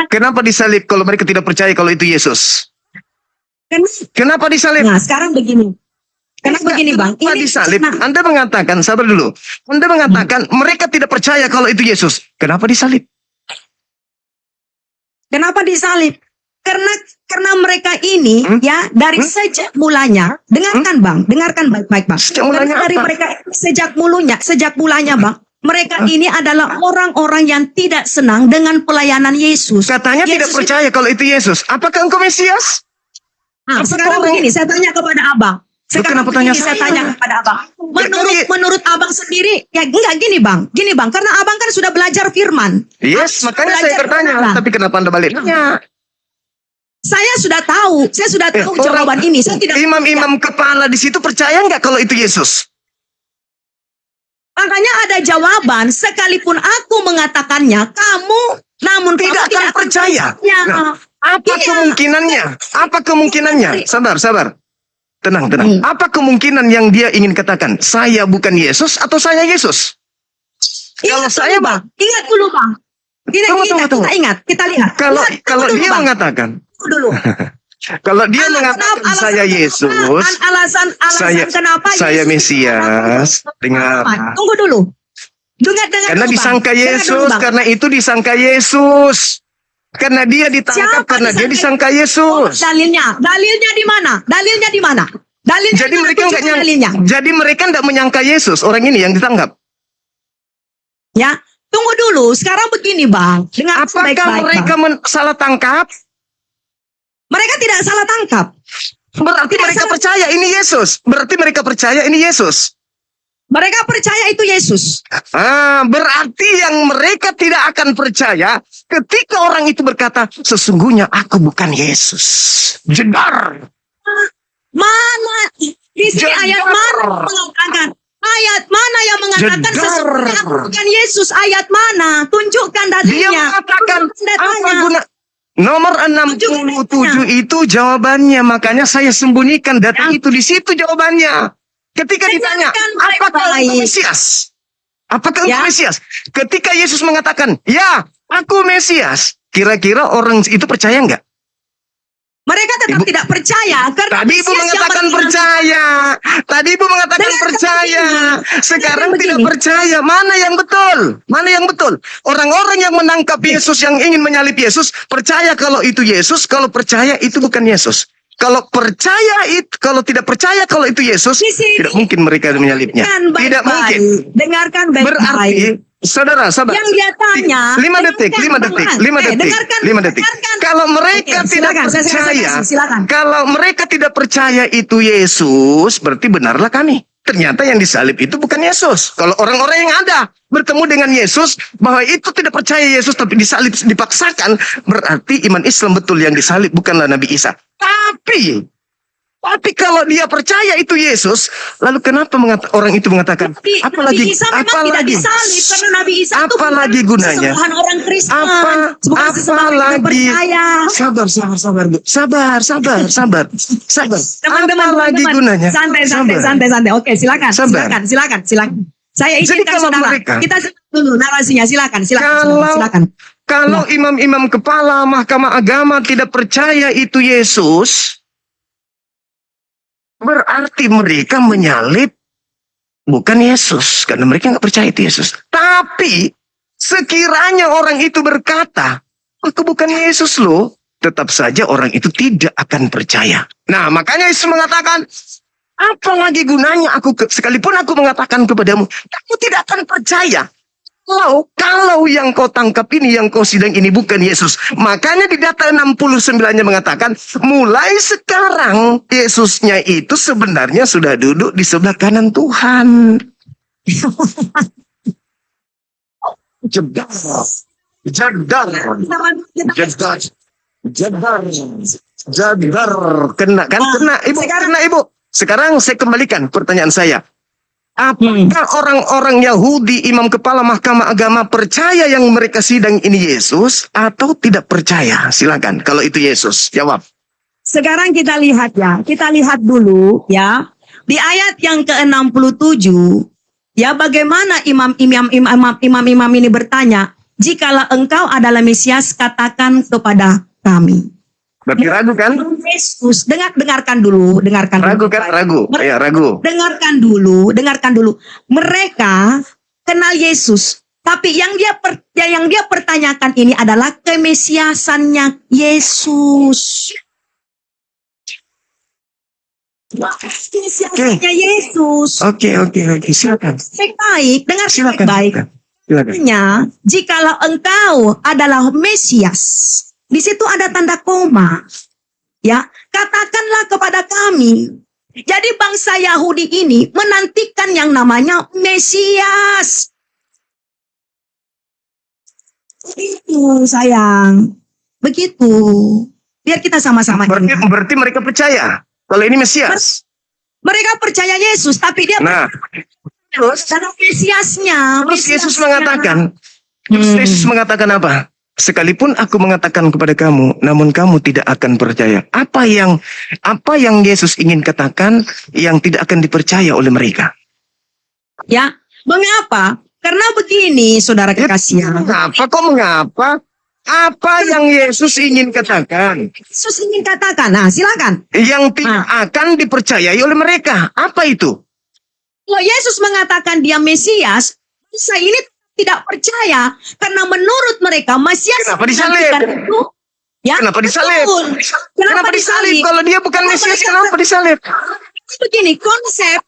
Kenapa disalib kalau mereka tidak percaya kalau itu Yesus? Kenapa disalib? Nah, sekarang begini. Kenapa begini, Bang? Kenapa disalib? Anda mengatakan, sabar dulu. Anda mengatakan mereka tidak percaya kalau itu Yesus. Kenapa disalib? Kenapa disalib? Karena mereka ini ya dari sejak mulanya, dengarkan Bang, dengarkan baik-baik Bang. Sejak mulanya Dari apa? mereka sejak mulanya Bang, mereka ini adalah orang-orang yang tidak senang dengan pelayanan Yesus. Katanya tidak Yesus percaya kalau itu Yesus. Apakah engkau Mesias? Nah, sekarang begini, saya tanya kepada Abang. Sekarang kenapa tanya begini, saya saya? tanya kepada Abang. Menurut Abang sendiri, ya enggak gini Bang, karena Abang kan sudah belajar firman. Yes, makanya saya bertanya. Tapi kenapa Anda balik? Saya sudah tahu jawaban ini. Saya tidak Imam-imam kepala di situ percaya nggak kalau itu Yesus? Makanya ada jawaban, sekalipun aku mengatakannya, namun Tidak kamu akan percaya. Nah, apa Iya. kemungkinannya? Apa kemungkinannya? Sabar. Tenang. Apa kemungkinan yang dia ingin katakan? Saya bukan Yesus atau saya Yesus? Kalau saya, Bang, ingat dulu Bang. Tunggu. Kita ingat, kita lihat. Kalau Tunggu dia Bang. mengatakan, Dulu. kalau dia mengatakan saya Yesus, Alasan kenapa saya Yesus Mesias, dengar. Tunggu dulu. Dengar Karena dulu, Bang. disangka Dengar dulu, Yesus, Bang. karena itu disangka Yesus. Karena dia ditangkap, Siapa karena dia disangka Yesus. Dalilnya di mana? Dalilnya Jadi mereka tunjuk nggak dalilnya. Jadi mereka nggak menyangka Yesus, orang ini yang ditangkap. Ya, tunggu dulu. Sekarang begini, Bang. Dengar Apakah baik-baik, mereka Bang. salah tangkap? Mereka tidak salah tangkap. Berarti Tidak mereka salah. percaya ini Yesus. Berarti mereka percaya ini Yesus. Mereka percaya itu Yesus. Berarti yang mereka tidak akan percaya ketika orang itu berkata, sesungguhnya aku bukan Yesus. Jedar. Mana? Di sini Jedar. ayat mana yang mengatakan? Ayat mana yang mengatakan Jedar. sesungguhnya aku bukan Yesus? Ayat mana? Tunjukkan Dia dalilnya. mengatakan, Tunjukkan apa datanya. guna? Nomor 67 itu jawabannya. Makanya saya sembunyikan data itu. Di situ jawabannya. Ketika ditanya, apakah engkau Mesias? Apakah engkau Mesias? Ketika Yesus mengatakan, ya, aku Mesias. Kira-kira orang itu percaya nggak? Mereka tetap Ibu- tidak percaya karena Tadi Ibu Mesias yang mengatakan bertindak. percaya. Tadi Ibu mengatakan Dengarkan percaya. begini. Sekarang Dengarkan tidak begini. percaya. Mana yang betul? Mana yang betul? Orang-orang yang menangkap Yesus, yang ingin menyalib Yesus, percaya kalau itu Yesus, kalau percaya itu bukan Yesus. Kalau percaya itu, kalau tidak percaya kalau itu Yesus, Di sini. tidak mungkin mereka menyalibnya. Dengarkan Tidak baik-baik. mungkin. Dengarkan baik-baik. Berarti, saudara, sabar. Yang dia tanya, 5 detik, 5 detik, 5 detik, dengarkan, 5 detik. dengarkan. Kalau mereka Oke, tidak silakan, saya percaya, kasih, silakan. kalau mereka tidak percaya itu Yesus, berarti benarlah kami. Ternyata yang disalib itu bukan Yesus. Kalau orang-orang yang ada bertemu dengan Yesus, bahwa itu tidak percaya Yesus tapi disalib, dipaksakan, berarti iman Islam betul yang disalib bukanlah Nabi Isa. Tapi kalau dia percaya itu Yesus, lalu kenapa orang itu mengatakan, Nabi apalagi, Isa memang tidak disalib karena Nabi Isa itu apa bukan lagi gunanya? sesembahan orang Kristen. Apa Bukan sesembahan yang lagi? percaya. Sabar, Bu. Sabar. Teman-teman, Apa lagi teman-teman. gunanya? Santai. Oke, silakan. Sabar. Silakan. Saya Jadi izinkan kalau saudara. mereka- Kita dulu narasinya. Silakan. Kalau imam-imam kepala Mahkamah Agama tidak percaya itu Yesus, berarti mereka menyalib bukan Yesus, karena mereka nggak percaya itu Yesus. Tapi sekiranya orang itu berkata, aku bukan Yesus loh, tetap saja orang itu tidak akan percaya. Nah, makanya Yesus mengatakan, apa lagi gunanya sekalipun aku mengatakan kepadamu, kamu tidak akan percaya. Kalau yang kau tangkap ini, yang kau sidang ini bukan Yesus. Makanya di data 69-nya mengatakan, mulai sekarang Yesusnya itu sebenarnya sudah duduk di sebelah kanan Tuhan. Jedar. Kena kan? Kena Ibu. Sekarang saya kembalikan pertanyaan saya. Apakah orang-orang Yahudi, imam kepala Mahkamah Agama percaya yang mereka sidang ini Yesus atau tidak percaya? Silakan. Kalau itu Yesus, jawab. Sekarang kita lihat ya. Kita lihat dulu ya. Di ayat yang ke-67 ya, bagaimana imam-imam ini bertanya, jikalau engkau adalah Mesias, katakan kepada kami. Berarti ragu kan? Yesus, dengarkan dulu. Ragu kan? Ragu. Ya, ragu. Dengarkan dulu. Mereka kenal Yesus, tapi yang dia pertanyakan ini adalah kemesiasannya Yesus. Kemesiasannya Yesus. Oke. Silakan. Baik, dengar Silakan. baik. Silakan. Jikalau engkau adalah Mesias, di situ ada tanda koma. Ya, katakanlah kepada kami. Jadi bangsa Yahudi ini menantikan yang namanya Mesias. Begitu, sayang. Begitu. Biar kita sama-sama ingat. Berarti mereka percaya kalau ini Mesias. Mereka percaya Yesus, tapi dia Nah, terus karena Mesiasnya. Yesus mengatakan, Yesus mengatakan apa? Sekalipun aku mengatakan kepada kamu, namun kamu tidak akan percaya. Apa yang Yesus ingin katakan yang tidak akan dipercaya oleh mereka? Ya, mengapa? Karena begini, saudara kekasih. Mengapa? Apa yang Yesus ingin katakan? Yesus ingin katakan, nah silakan. Yang tidak akan dipercayai oleh mereka. Apa itu? Kalau Yesus mengatakan dia Mesias, bangsa ini tidak percaya karena menurut mereka Mesias Kenapa disalib? itu, ya, Kenapa disalib? betul. Kenapa disalib? Kalau dia bukan Mesias, kenapa disalib? Begini konsep.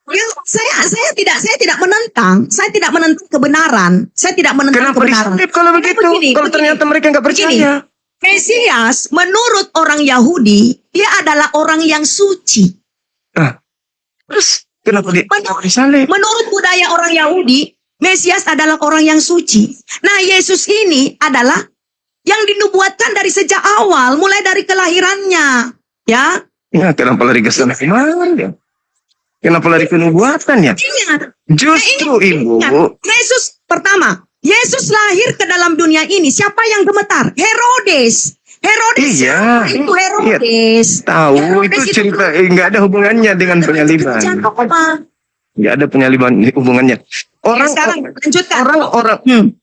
Ya, saya tidak menentang. Saya tidak menentang kebenaran. Saya tidak menentang Kenapa kebenaran. disalib kalau begitu? Kalau ternyata mereka nggak percaya. Mesias menurut orang Yahudi dia adalah orang yang suci. Terus kenapa disalib? Menurut budaya orang Yahudi, Mesias adalah orang yang suci. Nah, Yesus ini adalah yang dinubuatkan dari sejak awal, mulai dari kelahirannya. Ya. Ya, kenapa lari ke sana kemarin ya? Kenapa lari ke nubuatan ya? Ingat. Justru Ibu. Yesus pertama, Yesus lahir ke dalam dunia ini. Siapa yang gemetar? Herodes. Iya. Itu Herodes. Tahu Herodes itu cerita nggak ada hubungannya dengan penyaliban. Nggak ada penyaliban hubungannya.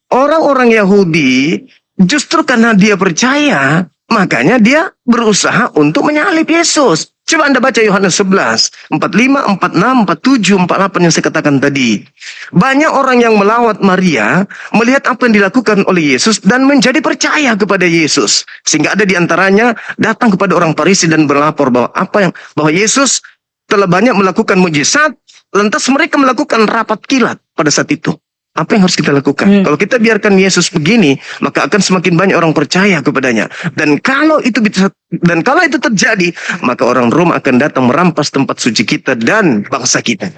Orang-orang Yahudi justru karena dia percaya Makanya dia berusaha untuk menyalib Yesus. Coba Anda baca Yohanes 11, 45, 46, 47, 48 yang saya katakan tadi. Banyak orang yang melawat Maria, melihat apa yang dilakukan oleh Yesus dan menjadi percaya kepada Yesus. Sehingga ada di antaranya datang kepada orang Farisi dan berlapor bahwa Yesus telah banyak melakukan mujizat, lantas mereka melakukan rapat kilat pada saat itu. Apa yang harus kita lakukan? Kalau kita biarkan Yesus begini, maka akan semakin banyak orang percaya kepadanya. Dan kalau itu terjadi, maka orang Rom akan datang merampas tempat suci kita dan bangsa kita.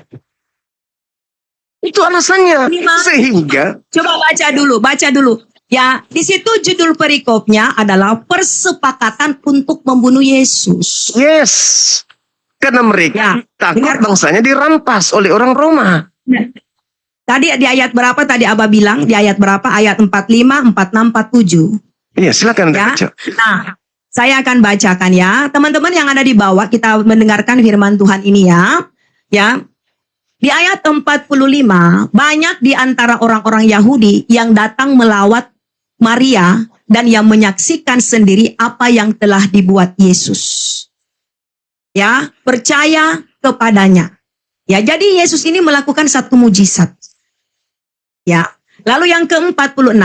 Itu alasannya. Sehingga Coba baca dulu. Ya, di situ judul perikopnya adalah persepakatan untuk membunuh Yesus. yes, karena mereka takut bangsanya dirampas oleh orang Roma. Tadi di ayat berapa tadi Abah bilang? Di ayat berapa? Ayat 45, 46, 47. Iya, silakan Anda Ya. baca. Nah, saya akan bacakan ya. Teman-teman yang ada di bawah, kita mendengarkan firman Tuhan ini ya. Ya. Di ayat 45, banyak di antara orang-orang Yahudi yang datang melawat Maria dan yang menyaksikan sendiri apa yang telah dibuat Yesus. Ya, percaya kepadanya. Ya, jadi Yesus ini melakukan satu mujizat. Ya. Lalu yang ke-46,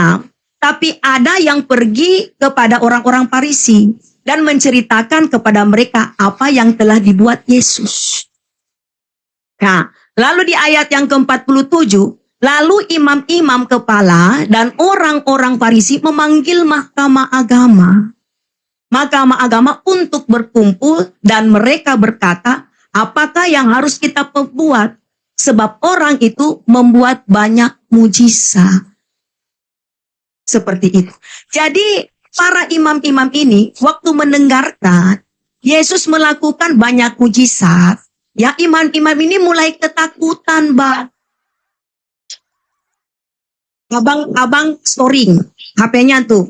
tapi ada yang pergi kepada orang-orang Farisi dan menceritakan kepada mereka apa yang telah dibuat Yesus. Nah, lalu di ayat yang ke-47, lalu imam-imam kepala dan orang-orang Farisi memanggil mahkamah agama. Mahkamah agama untuk berkumpul dan mereka berkata, apakah yang harus kita perbuat? Sebab orang itu membuat banyak mujizat. Seperti itu. Jadi para imam-imam ini waktu mendengarkan Yesus melakukan banyak mujizat, ya imam-imam ini mulai ketakutan, Bang. Abang storing HP-nya tuh.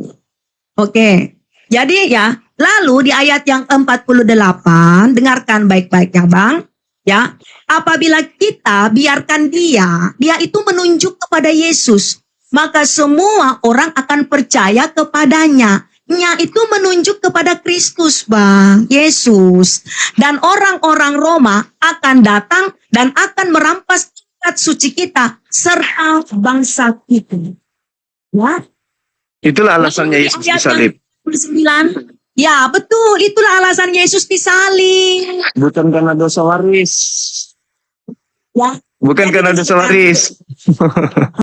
Oke. Jadi ya, lalu di ayat yang 48, dengarkan baik-baik ya, Bang. Ya, apabila kita biarkan dia itu menunjuk kepada Yesus, maka semua orang akan percaya kepadanya. Nya itu menunjuk kepada Kristus, Bang, Yesus. Dan orang-orang Roma akan datang dan akan merampas tempat suci kita serta bangsa itu. Ya. Itulah alasannya Yesus disalib. 9. Ya, betul. Itulah alasan Yesus disalib. Bukan karena dosa waris. Ya. Bukan karena dosa waris.